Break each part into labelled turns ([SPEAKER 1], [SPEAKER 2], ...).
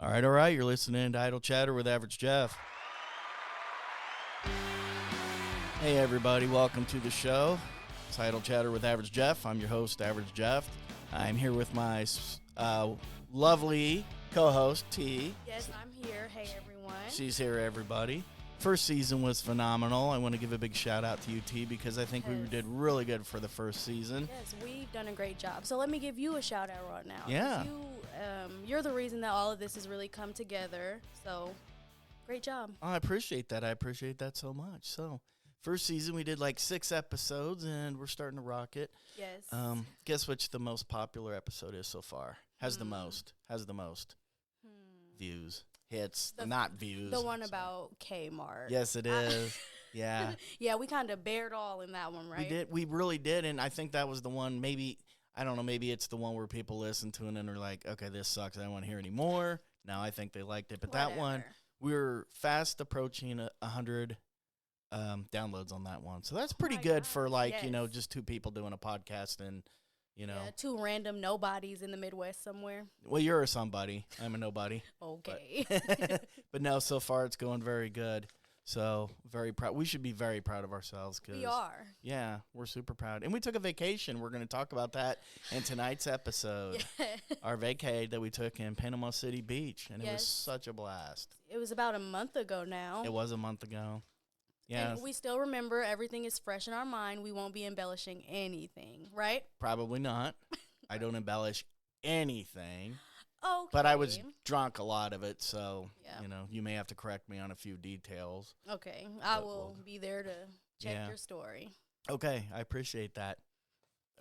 [SPEAKER 1] All right. You're listening to Idle Chatter with Average Jeff. Hey, everybody. Welcome to the show. It's Idle Chatter with Average Jeff. I'm your host, Average Jeff. I'm here with my lovely co-host, T.
[SPEAKER 2] Yes, I'm here. Hey, everyone.
[SPEAKER 1] She's here, everybody. First season was phenomenal. I want to give a big shout out to you, T, because I think we did really good for the first season.
[SPEAKER 2] Yes, we've done a great job. So let me give you a shout out right now.
[SPEAKER 1] Yeah.
[SPEAKER 2] You're the reason that all of this has really come together. So great job.
[SPEAKER 1] I appreciate that. I appreciate that so much. So first season, we did like 6 episodes, and we're starting to rock it.
[SPEAKER 2] Yes.
[SPEAKER 1] Guess which the most popular episode is so far? Has the most views. Hits, not views.
[SPEAKER 2] The one about Kmart.
[SPEAKER 1] Yes, it is. Yeah.
[SPEAKER 2] Yeah, we kind of bared all in that one, right?
[SPEAKER 1] We did. We really did, and I think that was the one. Maybe I don't know. Maybe it's the one where people listen to it and are like, "Okay, this sucks. I don't want to hear anymore." Now I think they liked it, but that one we're fast approaching 100 downloads on that one, so that's pretty good for just 2 people doing a podcast and.
[SPEAKER 2] Yeah, 2 random nobodies in the Midwest somewhere.
[SPEAKER 1] Well, you're a somebody. I'm a nobody.
[SPEAKER 2] Okay.
[SPEAKER 1] But no, so far it's going very good. So very proud. We should be very proud of ourselves.
[SPEAKER 2] We are.
[SPEAKER 1] Yeah, we're super proud. And we took a vacation. We're going to talk about that in tonight's episode.
[SPEAKER 2] Yeah.
[SPEAKER 1] Our vacay that we took in Panama City Beach. And it was such a blast.
[SPEAKER 2] It was about a month ago now.
[SPEAKER 1] It was a month ago. Yeah.
[SPEAKER 2] And we still remember everything is fresh in our mind. We won't be embellishing anything, right?
[SPEAKER 1] Probably not. I don't embellish anything.
[SPEAKER 2] Okay.
[SPEAKER 1] But I was drunk a lot of it, so, you may have to correct me on a few details.
[SPEAKER 2] Okay. I will be there to check your story.
[SPEAKER 1] Okay. I appreciate that.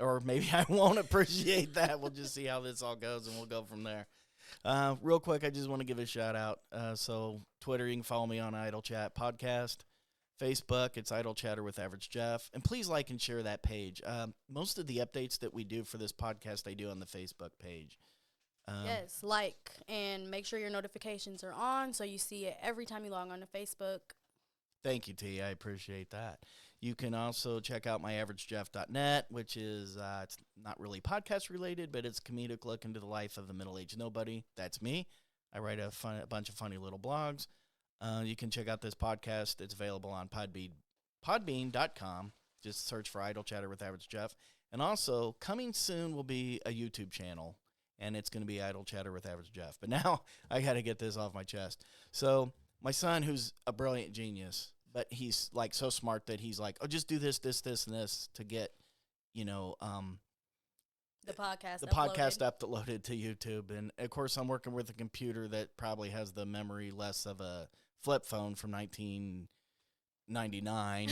[SPEAKER 1] Or maybe I won't appreciate that. We'll just see how this all goes, and we'll go from there. Real quick, I just want to give a shout-out. So, Twitter, you can follow me on Idle Chat Podcast. Facebook, it's Idle Chatter with Average Jeff. And please like and share that page. Most of the updates that we do for this podcast, I do on the Facebook page.
[SPEAKER 2] Yes, like, and make sure your notifications are on so you see it every time you log on to Facebook.
[SPEAKER 1] Thank you, T. I appreciate that. You can also check out myaveragejeff.net, which is it's not really podcast related, but it's a comedic look into the life of a middle-aged nobody. That's me. I write a bunch of funny little blogs. You can check out this podcast. It's available on podbean.com. Just search for Idle Chatter with Average Jeff. And also, coming soon will be a YouTube channel, and it's going to be Idle Chatter with Average Jeff. But now I got to get this off my chest. So my son, who's a brilliant genius, but he's like so smart that he's like, oh, just do this, this, this, and this to get,
[SPEAKER 2] the podcast
[SPEAKER 1] uploaded to YouTube. And, of course, I'm working with a computer that probably has the memory less of a flip phone from 1999.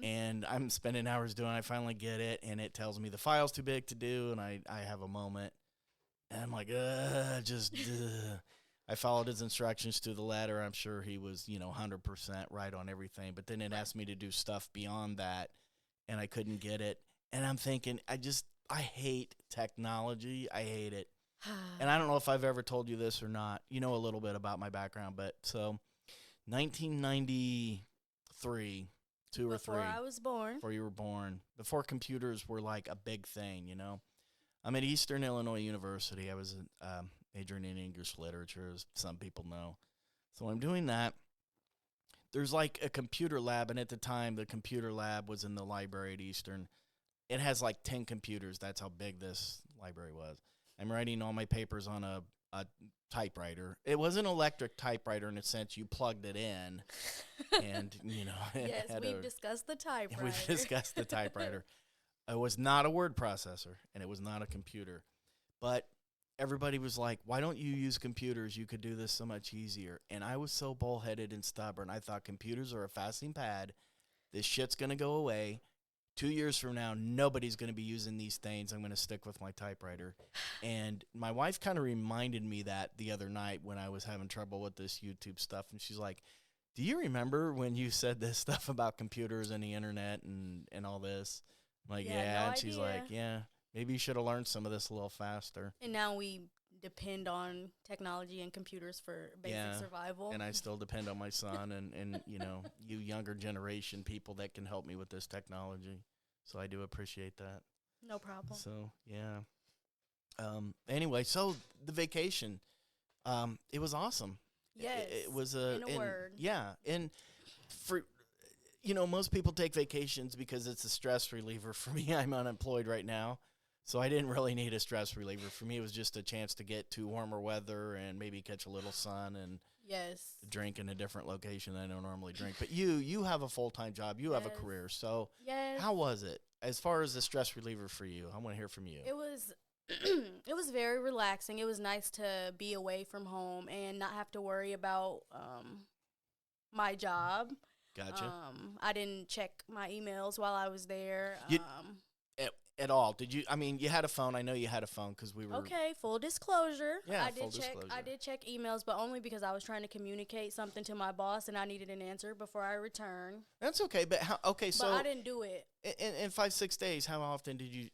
[SPEAKER 1] And I'm spending hours doing it. I finally get it, and it tells me the file's too big to do, and I have a moment. And I'm like, I followed his instructions to the letter. I'm sure he was, 100% right on everything. But then it asked me to do stuff beyond that, and I couldn't get it. And I'm thinking, I hate technology. I hate it. And I don't know if I've ever told you this or not. You know a little bit about my background, but so 1993,
[SPEAKER 2] Before I was born.
[SPEAKER 1] Before you were born. Before computers were like a big thing, I'm at Eastern Illinois University. I was majoring in English literature, as some people know. So I'm doing that. There's like a computer lab, and at the time, the computer lab was in the library at Eastern. It has like 10 computers. That's how big this library was. I'm writing all my papers on a typewriter. It was an electric typewriter in a sense. You plugged it in, and,
[SPEAKER 2] Yes, we've discussed the typewriter.
[SPEAKER 1] We've discussed the typewriter. It was not a word processor, and it was not a computer. But everybody was like, why don't you use computers? You could do this so much easier. And I was so bullheaded and stubborn. I thought computers are a faxing pad. This shit's going to go away. 2 years from now, nobody's going to be using these things. I'm going to stick with my typewriter. And my wife kind of reminded me that the other night when I was having trouble with this YouTube stuff. And she's like, do you remember when you said this stuff about computers and the internet and all this? I'm like, yeah.
[SPEAKER 2] No
[SPEAKER 1] and she's
[SPEAKER 2] idea.
[SPEAKER 1] like, yeah, maybe you should have learned some of this a little faster.
[SPEAKER 2] And now we depend on technology and computers for basic survival.
[SPEAKER 1] And I still depend on my son and you younger generation people that can help me with this technology. So I do appreciate that.
[SPEAKER 2] No problem.
[SPEAKER 1] So, yeah. Anyway, so the vacation. It was awesome.
[SPEAKER 2] Yes.
[SPEAKER 1] It was
[SPEAKER 2] in a word.
[SPEAKER 1] Yeah, and for most people take vacations because it's a stress reliever. For me, I'm unemployed right now, so I didn't really need a stress reliever. For me, it was just a chance to get to warmer weather and maybe catch a little sun and
[SPEAKER 2] Yes.
[SPEAKER 1] drink in a different location than I don't normally drink. But you have a full-time job. You have a career. So
[SPEAKER 2] Yes.
[SPEAKER 1] how was it as far as the stress reliever for you? I want to hear from you.
[SPEAKER 2] It was it was very relaxing. It was nice to be away from home and not have to worry about my job.
[SPEAKER 1] Gotcha.
[SPEAKER 2] I didn't check my emails while I was there.
[SPEAKER 1] At all? Did you? I mean, you had a phone. I know you had a phone because we were.
[SPEAKER 2] Okay, full disclosure.
[SPEAKER 1] Yeah,
[SPEAKER 2] I
[SPEAKER 1] full
[SPEAKER 2] did check.
[SPEAKER 1] disclosure.
[SPEAKER 2] I did check emails, but only because I was trying to communicate something to my boss, and I needed an answer before I return.
[SPEAKER 1] That's okay, but how? Okay, so
[SPEAKER 2] but I didn't do it.
[SPEAKER 1] In 5-6 days, how often did you?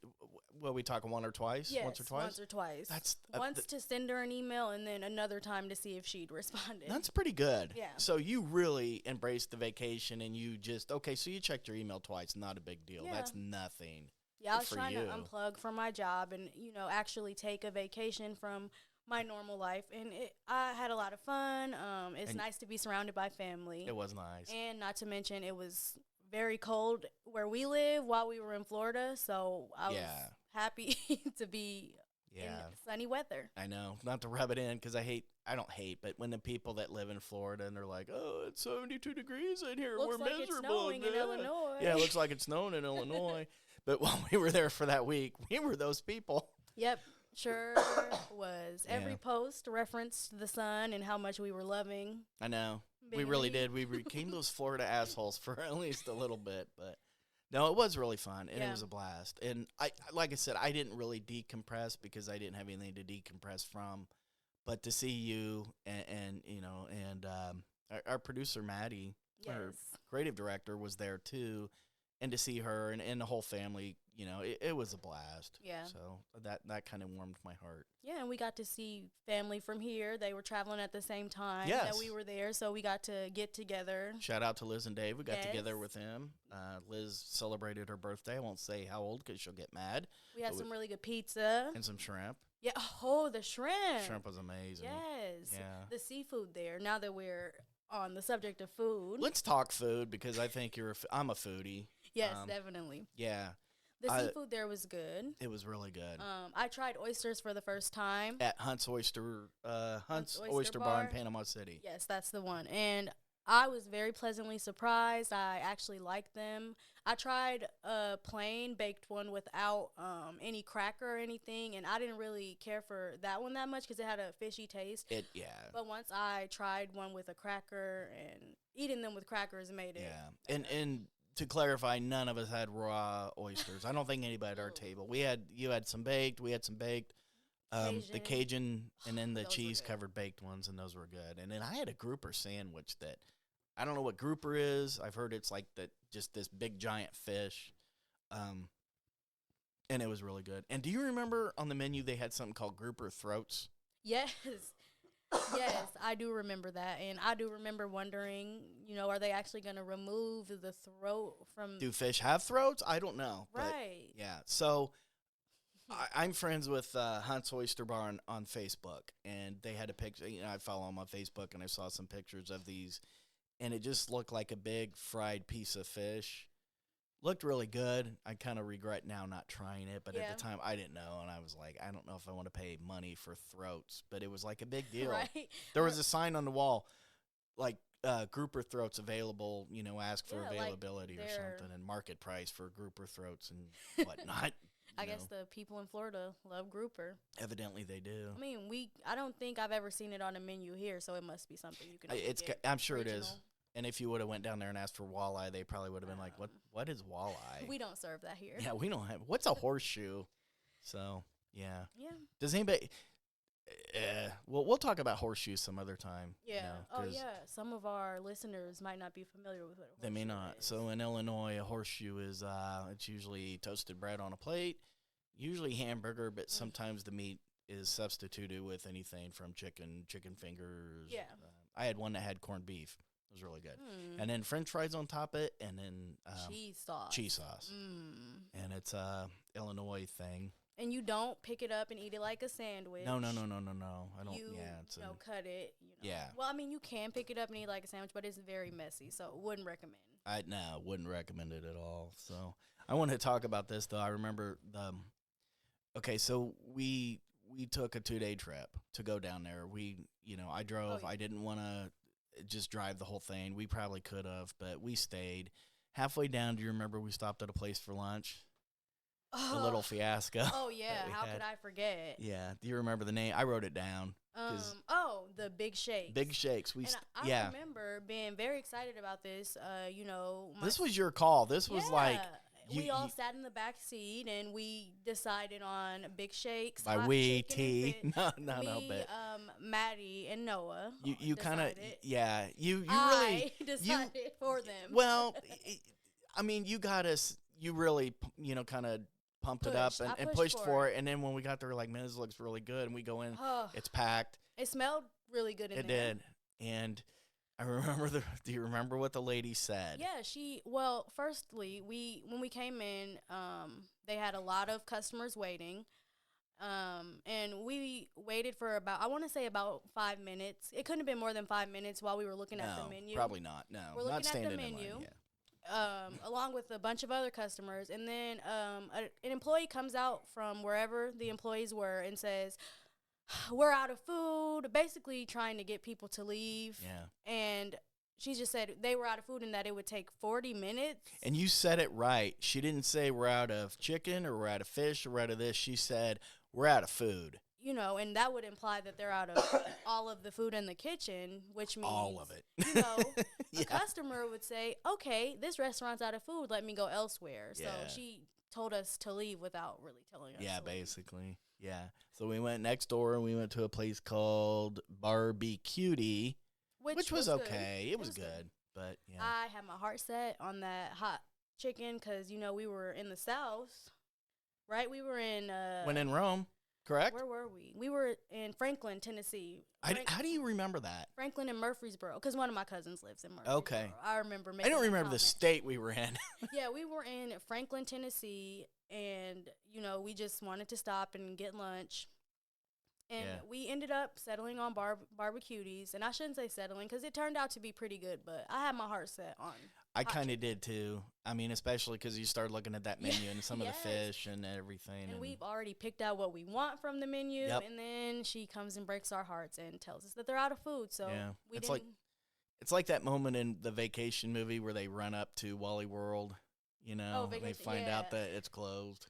[SPEAKER 1] Well, we talking one or twice?
[SPEAKER 2] Yes,
[SPEAKER 1] once or twice.
[SPEAKER 2] Once or twice.
[SPEAKER 1] That's
[SPEAKER 2] once to send her an email, and then another time to see if she'd responded.
[SPEAKER 1] That's pretty good.
[SPEAKER 2] Yeah.
[SPEAKER 1] So you really embraced the vacation, and you just okay. So you checked your email twice. Not a big deal.
[SPEAKER 2] Yeah.
[SPEAKER 1] That's nothing.
[SPEAKER 2] Yeah, I was
[SPEAKER 1] for
[SPEAKER 2] trying
[SPEAKER 1] you.
[SPEAKER 2] to unplug from my job and, actually take a vacation from my normal life. And I had a lot of fun. It's nice to be surrounded by family.
[SPEAKER 1] It was nice.
[SPEAKER 2] And not to mention, it was very cold where we live while we were in Florida. So I was happy to be in sunny weather.
[SPEAKER 1] I know. Not to rub it in because I don't hate, but when the people that live in Florida and they're like, oh, it's 72 degrees in here.
[SPEAKER 2] Looks
[SPEAKER 1] We're
[SPEAKER 2] like
[SPEAKER 1] miserable.
[SPEAKER 2] It's snowing in Illinois.
[SPEAKER 1] Yeah, it looks like it's snowing in Illinois. But while we were there for that week, we were those people.
[SPEAKER 2] Yep, sure was. Every post referenced the sun and how much we were loving.
[SPEAKER 1] I know. We really did. We became those Florida assholes for at least a little bit. But, no, it was really fun, and it was a blast. And, like I said, I didn't really decompress because I didn't have anything to decompress from. But to see you and our producer, Maddie, our creative director, was there too. And to see her and the whole family, it was a blast.
[SPEAKER 2] Yeah.
[SPEAKER 1] So that kind of warmed my heart.
[SPEAKER 2] Yeah, and we got to see family from here. They were traveling at the same time that we were there, so we got to get together.
[SPEAKER 1] Shout out to Liz and Dave. We got together with them. Liz celebrated her birthday. I won't say how old because she'll get mad.
[SPEAKER 2] We had some really good pizza.
[SPEAKER 1] And some shrimp.
[SPEAKER 2] Yeah. Oh, the shrimp.
[SPEAKER 1] Shrimp was amazing.
[SPEAKER 2] Yes.
[SPEAKER 1] Yeah.
[SPEAKER 2] The seafood there. Now that we're on the subject of food.
[SPEAKER 1] Let's talk food because I think I'm a foodie.
[SPEAKER 2] Yes, definitely.
[SPEAKER 1] Yeah.
[SPEAKER 2] The seafood there was good.
[SPEAKER 1] It was really good.
[SPEAKER 2] I tried oysters for the first time.
[SPEAKER 1] At Hunt's Oyster Bar in Panama City.
[SPEAKER 2] Yes, that's the one. And I was very pleasantly surprised. I actually liked them. I tried a plain baked one without any cracker or anything, and I didn't really care for that one that much because it had a fishy taste. But once I tried one with a cracker, and eating them with crackers made it.
[SPEAKER 1] Yeah, and to clarify, none of us had raw oysters. I don't think anybody at our table. You had some baked. We had some baked. The Cajun and then the cheese covered baked ones, and those were good. And then I had a grouper sandwich that I don't know what grouper is. I've heard it's like just this big giant fish, and it was really good. And do you remember on the menu they had something called grouper throats?
[SPEAKER 2] Yes. Yes, I do remember that, and I do remember wondering, are they actually going to remove the throat from?
[SPEAKER 1] Do fish have throats? I don't know.
[SPEAKER 2] Right.
[SPEAKER 1] But yeah. So I'm friends with Hunt's Oyster Bar on Facebook, and they had a picture. I follow them on Facebook, and I saw some pictures of these, and it just looked like a big fried piece of fish. Looked really good. I kind of regret now not trying it, but at the time I didn't know, and I was like, I don't know if I want to pay money for throats, but it was like a big deal.
[SPEAKER 2] Right.
[SPEAKER 1] There was a sign on the wall, like grouper throats available, ask for availability or something, and market price for grouper throats and whatnot.
[SPEAKER 2] I guess the people in Florida love grouper.
[SPEAKER 1] Evidently they do.
[SPEAKER 2] I mean, I don't think I've ever seen it on a menu here, so it must be something you can get.
[SPEAKER 1] I'm sure
[SPEAKER 2] regional.
[SPEAKER 1] it is. And if you would have went down there and asked for walleye, they probably would have been like, what is walleye?
[SPEAKER 2] We don't serve that here.
[SPEAKER 1] Yeah, we don't have. What's a horseshoe? So, yeah.
[SPEAKER 2] Yeah.
[SPEAKER 1] Does anybody... well, we'll talk about horseshoes some other time.
[SPEAKER 2] Yeah. Some of our listeners might not be familiar with what a
[SPEAKER 1] they may not.
[SPEAKER 2] is.
[SPEAKER 1] So in Illinois, a horseshoe is it's usually toasted bread on a plate, usually hamburger, but sometimes the meat is substituted with anything from chicken fingers.
[SPEAKER 2] Yeah.
[SPEAKER 1] I had one that had corned beef. It was really good. And then French fries on top of it, and then
[SPEAKER 2] cheese sauce.
[SPEAKER 1] And it's a Illinois thing.
[SPEAKER 2] And you don't pick it up and eat it like a sandwich.
[SPEAKER 1] No. I don't.
[SPEAKER 2] You,
[SPEAKER 1] it's
[SPEAKER 2] cut it.
[SPEAKER 1] Yeah.
[SPEAKER 2] Well, I mean, you can pick it up and eat like a sandwich, but it's very messy, so wouldn't recommend.
[SPEAKER 1] Wouldn't recommend it at all. So I want to talk about this though. I remember Okay, so we took a 2-day trip to go down there. I drove.
[SPEAKER 2] Oh, yeah.
[SPEAKER 1] I didn't want to just drive the whole thing. We probably could have, but we stayed. Halfway down, do you remember we stopped at a place for lunch? A little fiasco.
[SPEAKER 2] Oh yeah, how could I forget?
[SPEAKER 1] Yeah, do you remember the name? I wrote it down.
[SPEAKER 2] The Big Shakes.
[SPEAKER 1] Big Shakes.
[SPEAKER 2] I remember being very excited about this.
[SPEAKER 1] This was your call. This was like
[SPEAKER 2] we all sat in the back seat and we decided on Big Shakes.
[SPEAKER 1] By we, T. No, but
[SPEAKER 2] Maddie and Noah.
[SPEAKER 1] You kind of, you
[SPEAKER 2] I really decided for them.
[SPEAKER 1] Well, I mean, you got us. You really, kind of pumped it up and pushed for it. And then when we got there, we're like, man, this looks really good. And we go in, it's packed.
[SPEAKER 2] It smelled really good in there. It
[SPEAKER 1] did. And I remember do you remember what the lady said?
[SPEAKER 2] Yeah, firstly, when we came in, they had a lot of customers waiting. And we waited for about 5 minutes. It couldn't have been more than 5 minutes while we were looking at the menu.
[SPEAKER 1] Probably not. No,
[SPEAKER 2] we're
[SPEAKER 1] not
[SPEAKER 2] looking at the
[SPEAKER 1] standing
[SPEAKER 2] menu.
[SPEAKER 1] in line,
[SPEAKER 2] along with a bunch of other customers. And then an employee comes out from wherever the employees were and says, we're out of food, basically trying to get people to leave.
[SPEAKER 1] Yeah.
[SPEAKER 2] And she just said they were out of food and that it would take 40 minutes.
[SPEAKER 1] And you said it right. She didn't say we're out of chicken or we're out of fish or we're out of this. She said we're out of food.
[SPEAKER 2] And that would imply that they're out of all of the food in the kitchen, which means
[SPEAKER 1] all of it.
[SPEAKER 2] A customer would say, okay, this restaurant's out of food. Let me go elsewhere. So she told us to leave without really telling us.
[SPEAKER 1] Yeah, basically. Yeah. So we went next door and we went to a place called Barbecuity, which was okay. It was good. But yeah.
[SPEAKER 2] I had my heart set on that hot chicken because, we were in the South, right? We were in...
[SPEAKER 1] When in Rome. Correct?
[SPEAKER 2] Where were we? We were in Franklin, Tennessee.
[SPEAKER 1] How do you remember that?
[SPEAKER 2] Franklin and Murfreesboro, because one of my cousins lives in Murfreesboro.
[SPEAKER 1] Okay.
[SPEAKER 2] I remember
[SPEAKER 1] I don't remember the state we were in.
[SPEAKER 2] Yeah, we were in Franklin, Tennessee, and, we just wanted to stop and get lunch. And we ended up settling on Barbecuities, and I shouldn't say settling because it turned out to be pretty good, but I had my heart set on
[SPEAKER 1] I kind of did too. I mean, especially because you start looking at that menu and some of the fish and everything.
[SPEAKER 2] And we've already picked out what we want from the menu, and then she comes and breaks our hearts and tells us that they're out of food. So
[SPEAKER 1] it's like that moment in the Vacation movie where they run up to Wally World, and they find out that it's closed,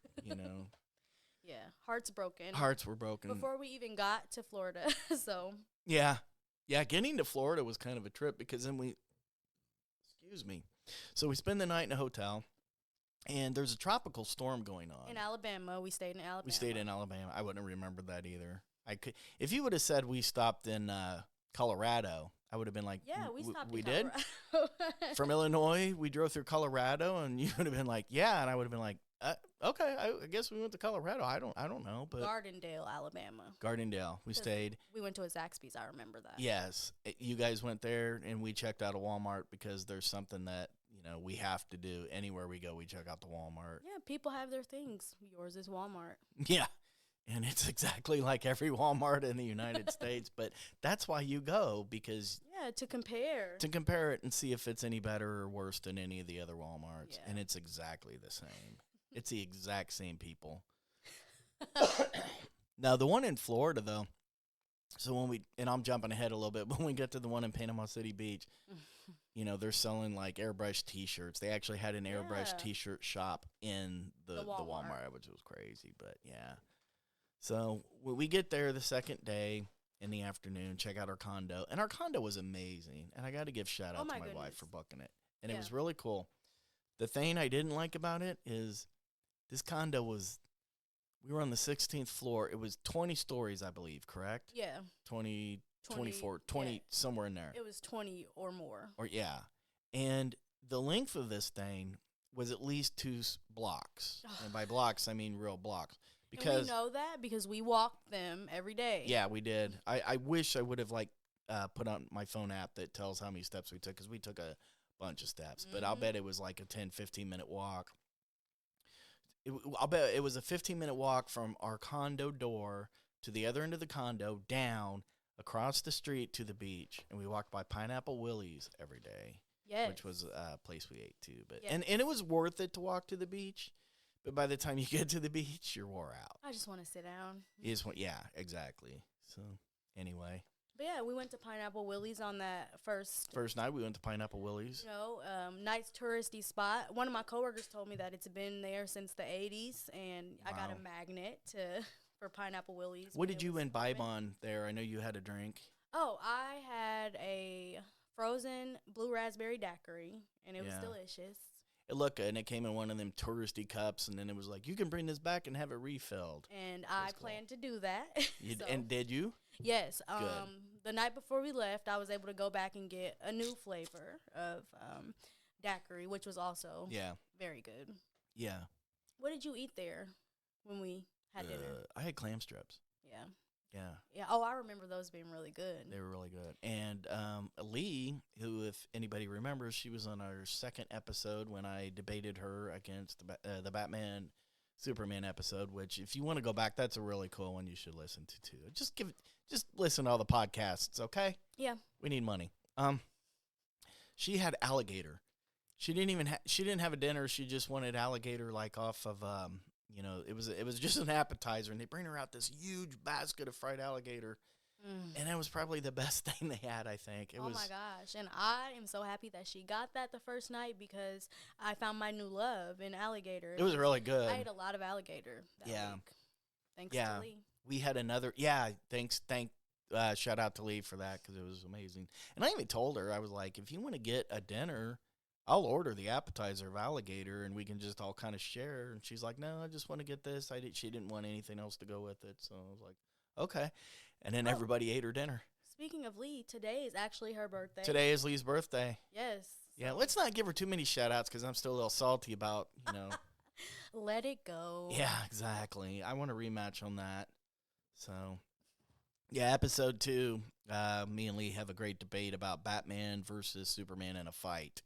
[SPEAKER 2] Yeah, hearts broken.
[SPEAKER 1] Hearts were broken.
[SPEAKER 2] Before we even got to Florida, so.
[SPEAKER 1] Yeah, getting to Florida was kind of a trip because then excuse me. So we spend the night in a hotel, and there's a tropical storm going on.
[SPEAKER 2] In Alabama. We stayed in Alabama.
[SPEAKER 1] I wouldn't have remembered that either. If you would have said we stopped in Colorado, I would have been like,
[SPEAKER 2] yeah, we stopped
[SPEAKER 1] we
[SPEAKER 2] in
[SPEAKER 1] did? From Illinois, we drove through Colorado, and you would have been like, yeah, and I would have been like, okay, I guess we went to Colorado. I don't know, but
[SPEAKER 2] Gardendale, Alabama.
[SPEAKER 1] We stayed.
[SPEAKER 2] We went to a Zaxby's. I remember that.
[SPEAKER 1] Yes, you guys went there, and we checked out a Walmart because there's something that we have to do anywhere we go. We check out the Walmart.
[SPEAKER 2] Yeah, people have their things. Yours is Walmart.
[SPEAKER 1] Yeah, and it's exactly like every Walmart in the United States, but that's why you go because
[SPEAKER 2] to compare
[SPEAKER 1] it and see if it's any better or worse than any of the other Walmarts, and it's exactly the same. It's the exact same people. Now, the one in Florida, though, so and I'm jumping ahead a little bit, but when we get to the one in Panama City Beach, they're selling like airbrush T-shirts. They actually had an airbrush T-shirt shop in the Walmart, which was crazy, but yeah. So when we get there the second day in the afternoon, check out our condo, and our condo was amazing, and I got to give shout out to my wife for booking it, and it was really cool. The thing I didn't like about it is this condo we were on the 16th floor. It was 20 stories, I believe, correct?
[SPEAKER 2] Yeah.
[SPEAKER 1] 20, 24, 20, somewhere in there.
[SPEAKER 2] It was 20 or more.
[SPEAKER 1] And the length of this thing was at least 2 blocks. And by blocks, I mean real blocks. Because
[SPEAKER 2] and we know that because we walked them every day.
[SPEAKER 1] Yeah, we did. I wish I would have put on my phone app that tells how many steps we took because we took a bunch of steps. But I'll bet it was like a 10, 15-minute walk. I'll bet it was a 15-minute walk from our condo door to the other end of the condo, down across the street to the beach, and we walked by Pineapple Willie's every day,
[SPEAKER 2] Yes.
[SPEAKER 1] which was a place we ate too. But
[SPEAKER 2] Yes.
[SPEAKER 1] and it was worth it to walk to the beach. But by the time you get to the beach, you're wore out.
[SPEAKER 2] I just want to sit down.
[SPEAKER 1] You just want, yeah, exactly. So anyway,
[SPEAKER 2] But yeah, we went to Pineapple Willie's on that
[SPEAKER 1] first night we went to Pineapple Willie's.
[SPEAKER 2] nice touristy spot. One of my coworkers told me that it's been there since the 80s, and I got
[SPEAKER 1] Wow.
[SPEAKER 2] a magnet for Pineapple Willie's.
[SPEAKER 1] What
[SPEAKER 2] when
[SPEAKER 1] did
[SPEAKER 2] it
[SPEAKER 1] you
[SPEAKER 2] was
[SPEAKER 1] imbibe
[SPEAKER 2] open.
[SPEAKER 1] on there? I know you had a drink.
[SPEAKER 2] Oh, I had a frozen blue raspberry daiquiri, and it was
[SPEAKER 1] Yeah.
[SPEAKER 2] delicious.
[SPEAKER 1] It looked good, and it came in one of them touristy cups, and then it was like, you can bring this back and have it refilled.
[SPEAKER 2] And I
[SPEAKER 1] That's cool.
[SPEAKER 2] plan to do that. So,
[SPEAKER 1] And did you?
[SPEAKER 2] yes.
[SPEAKER 1] Good.
[SPEAKER 2] The night before we left, I was able to go back and get a new flavor of daiquiri, which was also
[SPEAKER 1] Yeah.
[SPEAKER 2] very good.
[SPEAKER 1] Yeah.
[SPEAKER 2] What did you eat there when we had dinner?
[SPEAKER 1] I had clam strips.
[SPEAKER 2] Yeah.
[SPEAKER 1] Yeah.
[SPEAKER 2] Yeah. Oh, I remember those being really good.
[SPEAKER 1] They were really good. And Lee, who, if anybody remembers, she was on our second episode when I debated her against the Batman Superman episode, which if you want to go back, that's a really cool one you should listen to too. Just listen to all the podcasts, okay?
[SPEAKER 2] Yeah.
[SPEAKER 1] We need money. She had alligator. She didn't have a dinner. She just wanted alligator like off of it was just an appetizer, and they bring her out this huge basket of fried alligator. And that was probably the best thing they had, I think.
[SPEAKER 2] My gosh. And I am so happy that she got that the first night because I found my new love in alligator.
[SPEAKER 1] It was really good.
[SPEAKER 2] I ate a lot of alligator that week. Thanks to Lee.
[SPEAKER 1] We had another, shout out to Lee for that because it was amazing. And I even told her, I was like, if you want to get a dinner, I'll order the appetizer of alligator and we can just all kind of share. And she's like, no, I just want to get this. She didn't want anything else to go with it. So I was like, okay. And then everybody ate her dinner.
[SPEAKER 2] Speaking of Lee, today is actually her birthday.
[SPEAKER 1] Today is Lee's birthday.
[SPEAKER 2] Yes.
[SPEAKER 1] Yeah, let's not give her too many shout outs because I'm still a little salty about,
[SPEAKER 2] Let it go.
[SPEAKER 1] Yeah, exactly. I want a rematch on that. So, yeah, episode 2, me and Lee have a great debate about Batman versus Superman in a fight.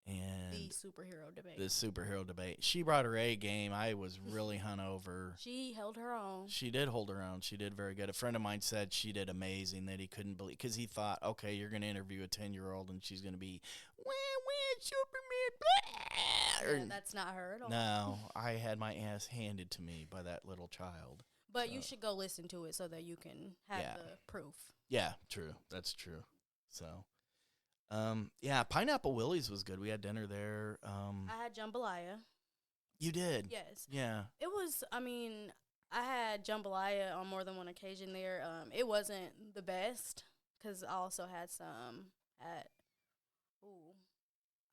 [SPEAKER 1] And
[SPEAKER 2] The superhero debate.
[SPEAKER 1] the superhero debate. She brought her A game. I was really hungover.
[SPEAKER 2] She held her own.
[SPEAKER 1] She did hold her own. She did very good. A friend of mine said she did amazing, that he couldn't believe, because he thought, okay, you're going to interview a 10-year-old and she's going to be, Superman, blah.
[SPEAKER 2] Yeah, that's not her at all.
[SPEAKER 1] No, I had my ass handed to me by that little child.
[SPEAKER 2] But you should go listen to it so that you can have the proof.
[SPEAKER 1] Yeah, true. That's true. So, Pineapple Willie's was good. We had dinner there.
[SPEAKER 2] I had jambalaya.
[SPEAKER 1] You did?
[SPEAKER 2] Yes.
[SPEAKER 1] Yeah.
[SPEAKER 2] It was, I had jambalaya on more than one occasion there. It wasn't the best because I also had some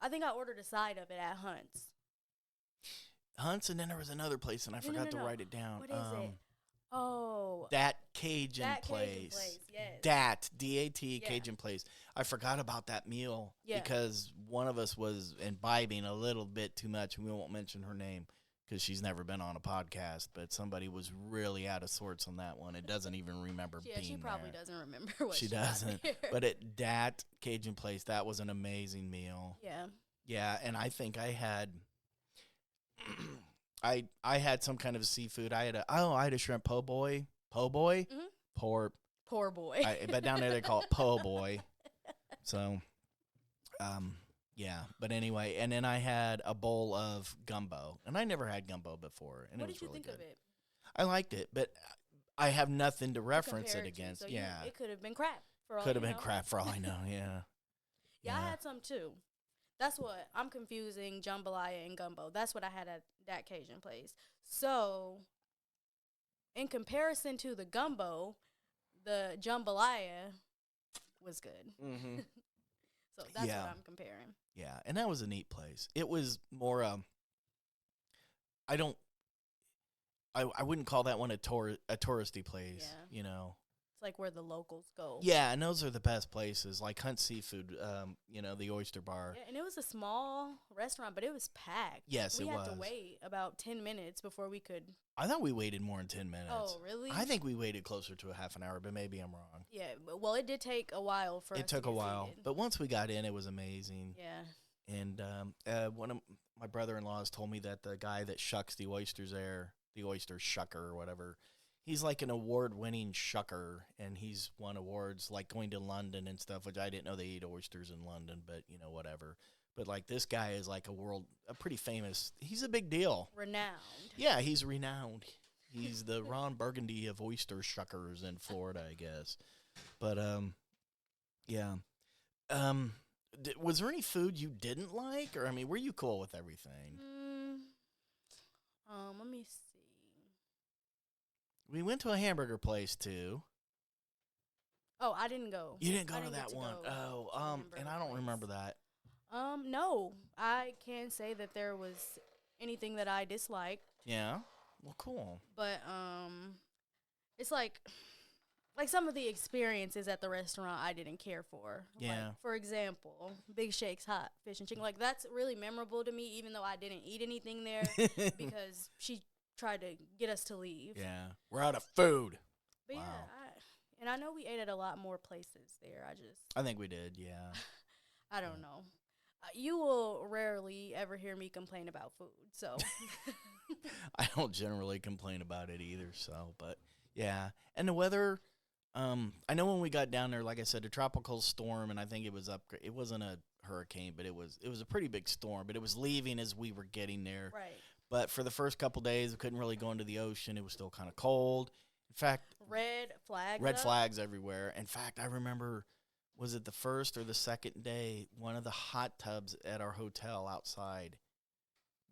[SPEAKER 2] I think I ordered a side of it at Hunt's.
[SPEAKER 1] And then there was another place, and I forgot to write it down.
[SPEAKER 2] What is it? Oh.
[SPEAKER 1] That Cajun place.
[SPEAKER 2] Cajun place, yes.
[SPEAKER 1] Dat, D-A-T,
[SPEAKER 2] Yeah.
[SPEAKER 1] Cajun place. I forgot about that meal
[SPEAKER 2] Yeah.
[SPEAKER 1] because one of us was imbibing a little bit too much, and we won't mention her name because she's never been on a podcast, but somebody was really out of sorts on that one. It doesn't even remember being there.
[SPEAKER 2] She probably doesn't remember what she
[SPEAKER 1] doesn't.
[SPEAKER 2] got there.
[SPEAKER 1] But at that Cajun place, that was an amazing meal.
[SPEAKER 2] Yeah.
[SPEAKER 1] Yeah, and I think I had I had some kind of seafood. I had a shrimp po' boy. Po' boy?
[SPEAKER 2] Mhm.
[SPEAKER 1] Poor
[SPEAKER 2] boy.
[SPEAKER 1] but down there they call it po' boy. So yeah, but anyway, and then I had a bowl of gumbo. And I never had gumbo before, and
[SPEAKER 2] What
[SPEAKER 1] it was
[SPEAKER 2] did you
[SPEAKER 1] really
[SPEAKER 2] think
[SPEAKER 1] good.
[SPEAKER 2] of it?
[SPEAKER 1] I liked it, but I have nothing to reference
[SPEAKER 2] Compare
[SPEAKER 1] it
[SPEAKER 2] to,
[SPEAKER 1] against.
[SPEAKER 2] so
[SPEAKER 1] Yeah.
[SPEAKER 2] it could have been crap for all
[SPEAKER 1] Could have
[SPEAKER 2] you
[SPEAKER 1] been
[SPEAKER 2] know.
[SPEAKER 1] crap for all I know, yeah.
[SPEAKER 2] Yeah, I had some too. That's what I'm confusing jambalaya and gumbo. That's what I had at that Cajun place. So, in comparison to the gumbo, the jambalaya was good.
[SPEAKER 1] Mm-hmm.
[SPEAKER 2] So that's
[SPEAKER 1] Yeah.
[SPEAKER 2] what I'm comparing.
[SPEAKER 1] Yeah, and that was a neat place. It was more I wouldn't call that one a touristy place,
[SPEAKER 2] Yeah.
[SPEAKER 1] you know.
[SPEAKER 2] It's like where the locals go.
[SPEAKER 1] Yeah, and those are the best places, like Hunt Seafood, the Oyster Bar.
[SPEAKER 2] Yeah, and it was a small restaurant, but it was packed.
[SPEAKER 1] Yes,
[SPEAKER 2] we
[SPEAKER 1] it
[SPEAKER 2] had
[SPEAKER 1] was.
[SPEAKER 2] to wait about 10 minutes before we could.
[SPEAKER 1] I thought we waited more than 10 minutes.
[SPEAKER 2] Oh, really?
[SPEAKER 1] I think we waited closer to a half an hour, but maybe I'm wrong.
[SPEAKER 2] Yeah, well, it did take a while for us
[SPEAKER 1] It
[SPEAKER 2] to
[SPEAKER 1] took a
[SPEAKER 2] get
[SPEAKER 1] while,
[SPEAKER 2] seated.
[SPEAKER 1] but once we got in, it was amazing.
[SPEAKER 2] Yeah.
[SPEAKER 1] And one of my brother-in-laws told me that the guy that shucks the oysters there, the oyster shucker or whatever, he's like an award-winning shucker, and he's won awards like going to London and stuff, which I didn't know they eat oysters in London, but whatever. But like this guy is like a pretty famous. He's a big deal.
[SPEAKER 2] Renowned.
[SPEAKER 1] Yeah, he's renowned. He's the Ron Burgundy of oyster shuckers in Florida, I guess. But yeah. Was there any food you didn't like, or I mean, were you cool with everything?
[SPEAKER 2] Let me see.
[SPEAKER 1] We went to a hamburger place too.
[SPEAKER 2] Oh, I didn't go.
[SPEAKER 1] You didn't go
[SPEAKER 2] I
[SPEAKER 1] to
[SPEAKER 2] didn't get
[SPEAKER 1] that
[SPEAKER 2] to
[SPEAKER 1] one.
[SPEAKER 2] go to
[SPEAKER 1] Oh,
[SPEAKER 2] the
[SPEAKER 1] and I
[SPEAKER 2] hamburger
[SPEAKER 1] don't
[SPEAKER 2] place.
[SPEAKER 1] remember that.
[SPEAKER 2] No, I can't say that there was anything that I disliked,
[SPEAKER 1] Yeah. Well, cool.
[SPEAKER 2] but it's like some of the experiences at the restaurant I didn't care for.
[SPEAKER 1] Yeah.
[SPEAKER 2] Like, for example, Big Shake's hot fish and chicken. Like that's really memorable to me, even though I didn't eat anything there because she tried to get us to leave.
[SPEAKER 1] Yeah. We're out of food.
[SPEAKER 2] But
[SPEAKER 1] Wow.
[SPEAKER 2] and I know we ate at a lot more places there.
[SPEAKER 1] I think we did. Yeah.
[SPEAKER 2] I don't know. You will rarely ever hear me complain about food, so.
[SPEAKER 1] I don't generally complain about it either. So, but yeah, and the weather. I know when we got down there, like I said, a tropical storm, and I think it was up. It wasn't a hurricane, but it was a pretty big storm. But it was leaving as we were getting there.
[SPEAKER 2] Right.
[SPEAKER 1] But for the first couple days, we couldn't really go into the ocean. It was still kind of cold. In fact,
[SPEAKER 2] Red
[SPEAKER 1] red flags everywhere. In fact, I remember, was it the first or the second day, one of the hot tubs at our hotel outside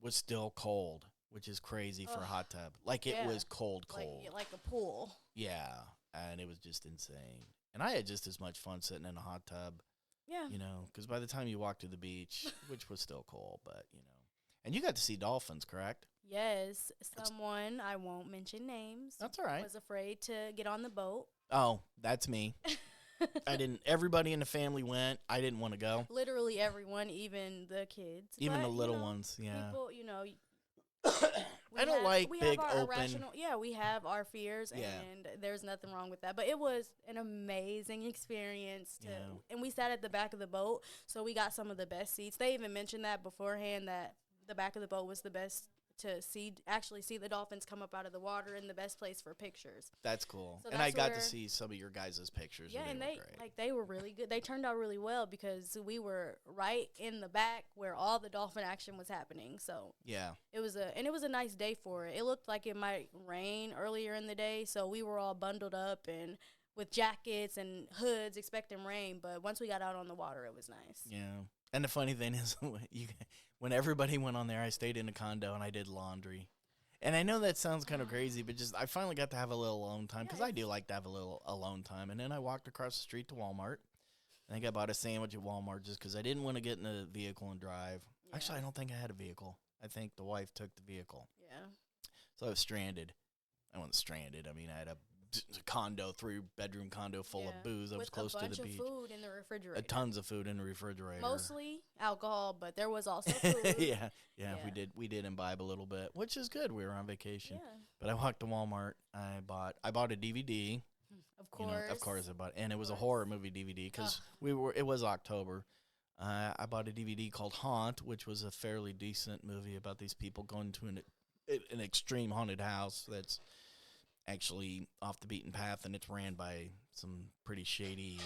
[SPEAKER 1] was still cold, which is crazy for a hot tub. Like it was cold.
[SPEAKER 2] Like a pool.
[SPEAKER 1] Yeah, and it was just insane. And I had just as much fun sitting in a hot tub,
[SPEAKER 2] Yeah.
[SPEAKER 1] because by the time you walked to the beach, which was still cold, but, And you got to see dolphins, correct?
[SPEAKER 2] Yes. Someone, I won't mention names,
[SPEAKER 1] That's all right.
[SPEAKER 2] was afraid to get on the boat.
[SPEAKER 1] Oh, that's me. I didn't. Everybody in the family went. I didn't want to go.
[SPEAKER 2] Literally everyone, even the kids.
[SPEAKER 1] Even
[SPEAKER 2] But,
[SPEAKER 1] the little ones, yeah.
[SPEAKER 2] People,
[SPEAKER 1] I don't like
[SPEAKER 2] we
[SPEAKER 1] big
[SPEAKER 2] have our
[SPEAKER 1] open.
[SPEAKER 2] irrational, we have our fears,
[SPEAKER 1] Yeah.
[SPEAKER 2] and there's nothing wrong with that. But it was an amazing experience. And we sat at the back of the boat, so we got some of the best seats. They even mentioned that beforehand, that the back of the boat was the best to actually see the dolphins come up out of the water, and the best place for pictures.
[SPEAKER 1] That's cool.
[SPEAKER 2] So
[SPEAKER 1] and I
[SPEAKER 2] that's
[SPEAKER 1] got to
[SPEAKER 2] where-
[SPEAKER 1] see some of your guys' pictures.
[SPEAKER 2] Yeah,
[SPEAKER 1] and
[SPEAKER 2] and
[SPEAKER 1] they were great.
[SPEAKER 2] they were really good. They turned out really well because we were right in the back where all the dolphin action was happening. So
[SPEAKER 1] Yeah.
[SPEAKER 2] it was a nice day for it. It looked like it might rain earlier in the day, so we were all bundled up and with jackets and hoods expecting rain. But once we got out on the water, it was nice.
[SPEAKER 1] Yeah. And the funny thing is, when everybody went on there, I stayed in a condo and I did laundry. And I know that sounds kind of crazy, but just I finally got to have a little alone time because I do like to have a little alone time. And then I walked across the street to Walmart. I think I bought a sandwich at Walmart just because I didn't want to get in the vehicle and drive.
[SPEAKER 2] Yeah.
[SPEAKER 1] Actually, I don't think I had a vehicle. I think the wife took the vehicle.
[SPEAKER 2] Yeah.
[SPEAKER 1] So I was stranded. I wasn't stranded. I mean, I had a condo, 3-bedroom condo full of booze. I was close to the beach.
[SPEAKER 2] With a bunch of food in the refrigerator.
[SPEAKER 1] Tons of food in the refrigerator.
[SPEAKER 2] Mostly alcohol, but there was also food.
[SPEAKER 1] yeah,
[SPEAKER 2] Yeah.
[SPEAKER 1] we did imbibe a little bit, which is good. We were on vacation.
[SPEAKER 2] Yeah.
[SPEAKER 1] But I walked to Walmart. I bought a DVD.
[SPEAKER 2] Of course.
[SPEAKER 1] Of course I bought, and it was a horror movie DVD because it was October. I bought a DVD called Haunt, which was a fairly decent movie about these people going to an extreme haunted house that's actually off the beaten path, and it's ran by some pretty shady,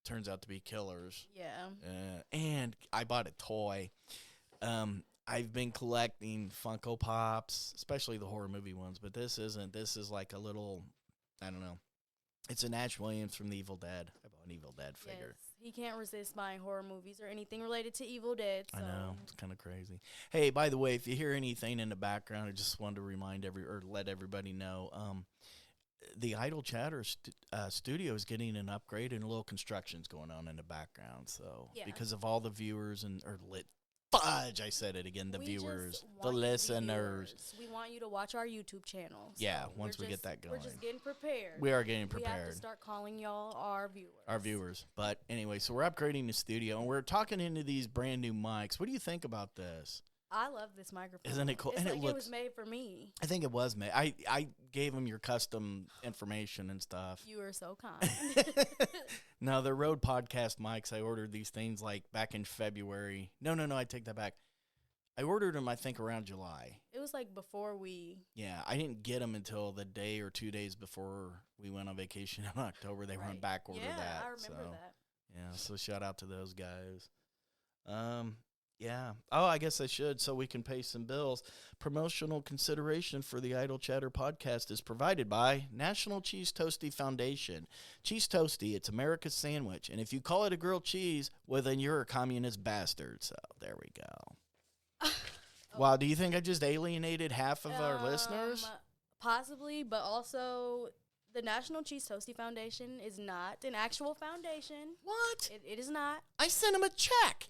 [SPEAKER 1] turns out to be killers.
[SPEAKER 2] Yeah.
[SPEAKER 1] And I bought a toy. I've been collecting Funko Pops, especially the horror movie ones, but this isn't. This is like a little, I don't know. It's an Ash Williams from The Evil Dead. I bought an Evil Dead figure.
[SPEAKER 2] Yes. He can't resist buying horror movies or anything related to Evil Dead. So.
[SPEAKER 1] I know. It's kind of crazy. Hey, by the way, if you hear anything in the background, I just wanted to remind let everybody know, the Idle Chatter studio is getting an upgrade and a little construction's going on in the background. So because of all the viewers fudge, I said it again, the viewers, the listeners.
[SPEAKER 2] We want you to watch our YouTube channel.
[SPEAKER 1] Yeah, once we get that going.
[SPEAKER 2] We're just getting prepared.
[SPEAKER 1] We are getting
[SPEAKER 2] We have
[SPEAKER 1] prepared.
[SPEAKER 2] to start calling y'all our viewers.
[SPEAKER 1] Our viewers. But anyway, so we're upgrading the studio, and we're talking into these brand new mics. What do you think about this?
[SPEAKER 2] I love this microphone.
[SPEAKER 1] Isn't it cool?
[SPEAKER 2] It's
[SPEAKER 1] And
[SPEAKER 2] like
[SPEAKER 1] it looks,
[SPEAKER 2] was made for me.
[SPEAKER 1] I think it was made. I gave them your custom information and stuff.
[SPEAKER 2] You were so kind.
[SPEAKER 1] No, the Rode podcast mics, I ordered these things like back in February. No, I take that back. I ordered them, I think, around July.
[SPEAKER 2] It was like before we.
[SPEAKER 1] Yeah, I didn't get them until the day or 2 days before we went on vacation in October. They were on back order.
[SPEAKER 2] Yeah, I remember that.
[SPEAKER 1] Yeah, so shout out to those guys. Yeah. Oh, I guess I should, so we can pay some bills. Promotional consideration for the Idle Chatter podcast is provided by National Cheese Toasty Foundation. Cheese Toasty, it's America's sandwich. And if you call it a grilled cheese, well, then you're a communist bastard. So there we go. Wow, do you think I just alienated half of our listeners?
[SPEAKER 2] Possibly, but also the National Cheese Toasty Foundation is not an actual foundation.
[SPEAKER 1] What?
[SPEAKER 2] It is not.
[SPEAKER 1] I sent him a check.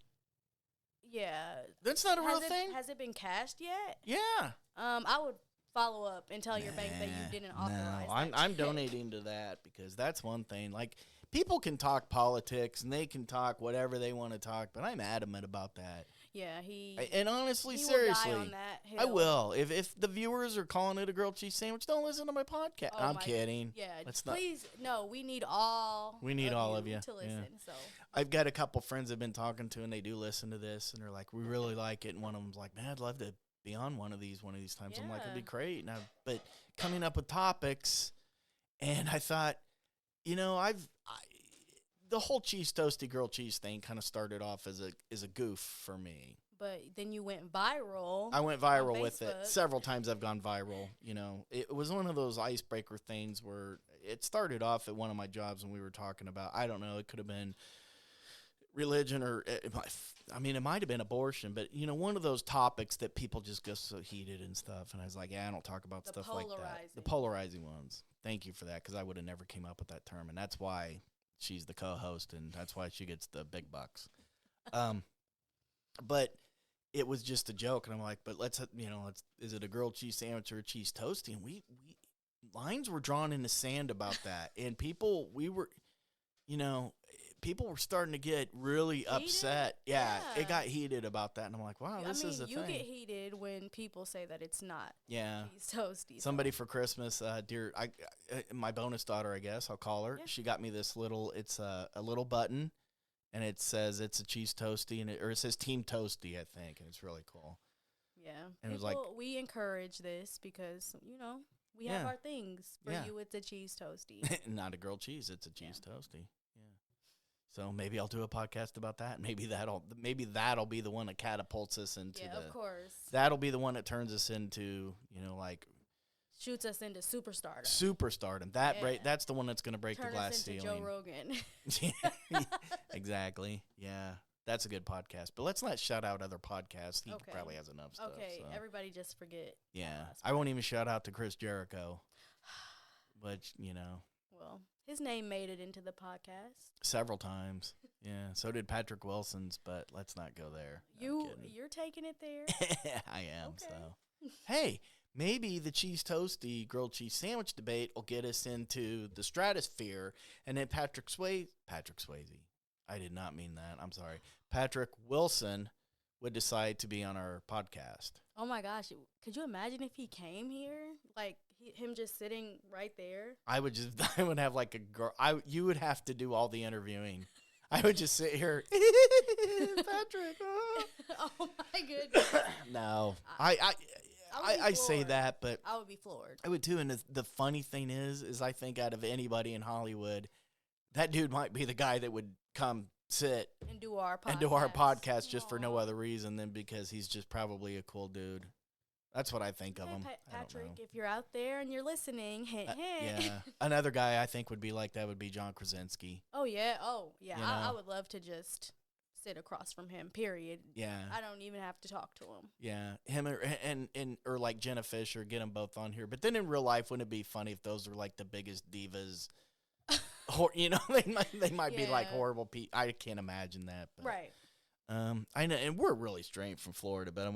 [SPEAKER 2] Yeah.
[SPEAKER 1] That's not a real thing?
[SPEAKER 2] Has it been cashed yet?
[SPEAKER 1] Yeah.
[SPEAKER 2] I would follow up and tell your bank that you didn't authorize that
[SPEAKER 1] I'm
[SPEAKER 2] check.
[SPEAKER 1] donating to that because that's one thing. Like, people can talk politics and they can talk whatever they want to talk, but I'm adamant about that.
[SPEAKER 2] Yeah,
[SPEAKER 1] and honestly,
[SPEAKER 2] he
[SPEAKER 1] seriously,
[SPEAKER 2] will die on that hill.
[SPEAKER 1] I will. If the viewers are calling it a grilled cheese sandwich, don't listen to my podcast.
[SPEAKER 2] Oh,
[SPEAKER 1] I'm kidding.
[SPEAKER 2] Yeah,
[SPEAKER 1] Let's
[SPEAKER 2] please, no. We need all.
[SPEAKER 1] We need all of you
[SPEAKER 2] to listen.
[SPEAKER 1] Yeah.
[SPEAKER 2] So
[SPEAKER 1] I've got a couple friends I've been talking to, and they do listen to this, and they're like, "We really like it." And one of them's like, "Man, I'd love to be on one of these times."
[SPEAKER 2] Yeah.
[SPEAKER 1] I'm like, "It'd be great." And but coming up with topics, and I thought, the whole cheese toasty grilled cheese thing kind of started off as a goof for me.
[SPEAKER 2] But then you went viral.
[SPEAKER 1] I went viral with it. Several times I've gone viral. It was one of those icebreaker things where it started off at one of my jobs when we were talking about, I don't know, it could have been religion or, it might have been abortion, but, one of those topics that people just get so heated and stuff. And I was like, yeah, I don't talk about stuff like that. The polarizing ones. Thank you for that, because I would have never came up with that term. And that's why she's the co-host, and that's why she gets the big bucks. But it was just a joke, and I'm like, but is it a grilled cheese sandwich or a cheese toasty? And we lines were drawn in the sand about that, and people were starting to get really upset. Yeah, it got heated about that, and I'm like, wow, this is a thing.
[SPEAKER 2] You get heated when people say that it's not.
[SPEAKER 1] Yeah,
[SPEAKER 2] cheese toasty.
[SPEAKER 1] Somebody for Christmas, my bonus daughter, I guess I'll call her. Yeah. She got me this little. It's a little button. And it says it's a cheese toasty, or it says Team Toasty, I think, and it's really cool.
[SPEAKER 2] Yeah,
[SPEAKER 1] and it was like,
[SPEAKER 2] we encourage this because we have our things. For you, it's a cheese toasty,
[SPEAKER 1] not a grilled cheese. It's a cheese toasty. Yeah. So maybe I'll do a podcast about that. Maybe that'll be the one that catapults us into.
[SPEAKER 2] Yeah, of course.
[SPEAKER 1] That'll be the one that turns us into
[SPEAKER 2] shoots us into superstardom.
[SPEAKER 1] Superstardom. That's the one that's going to break the glass ceiling.
[SPEAKER 2] Joe Rogan.
[SPEAKER 1] Exactly. Yeah. That's a good podcast. But let's not shout out other podcasts. He probably has enough stuff.
[SPEAKER 2] Okay.
[SPEAKER 1] So.
[SPEAKER 2] Everybody just forget.
[SPEAKER 1] Yeah. I won't even shout out to Chris Jericho. But,
[SPEAKER 2] Well, his name made it into the podcast.
[SPEAKER 1] Several times. Yeah. So did Patrick Wilson's, but let's not go there.
[SPEAKER 2] You're taking it there?
[SPEAKER 1] I am. Okay. So, hey. Maybe the cheese toasty grilled cheese sandwich debate will get us into the stratosphere, and then Patrick Swayze. I did not mean that. I'm sorry. Patrick Wilson would decide to be on our podcast.
[SPEAKER 2] Oh my gosh! Could you imagine if he came here, like him just sitting right there?
[SPEAKER 1] I would have like a girl. You would have to do all the interviewing. I would just sit here, Patrick.
[SPEAKER 2] Oh my goodness!
[SPEAKER 1] No, I say that, but
[SPEAKER 2] I would be floored.
[SPEAKER 1] I would too. And the funny thing is I think out of anybody in Hollywood, that dude might be the guy that would come sit
[SPEAKER 2] and do our podcast
[SPEAKER 1] just for no other reason than because he's just probably a cool dude. That's what I think of him.
[SPEAKER 2] Patrick, if you're out there and you're listening, hint.
[SPEAKER 1] Yeah. Another guy I think would be like that would be John Krasinski.
[SPEAKER 2] Oh yeah. I would love to just sit across from him, period.
[SPEAKER 1] Yeah.
[SPEAKER 2] I don't even have to talk to him.
[SPEAKER 1] Yeah. Him or like Jenna Fisher, get them both on here. But then in real life, wouldn't it be funny if those were like the biggest divas? They might be like horrible people. I can't imagine that. But,
[SPEAKER 2] right.
[SPEAKER 1] I know, and we're really straight from Florida, but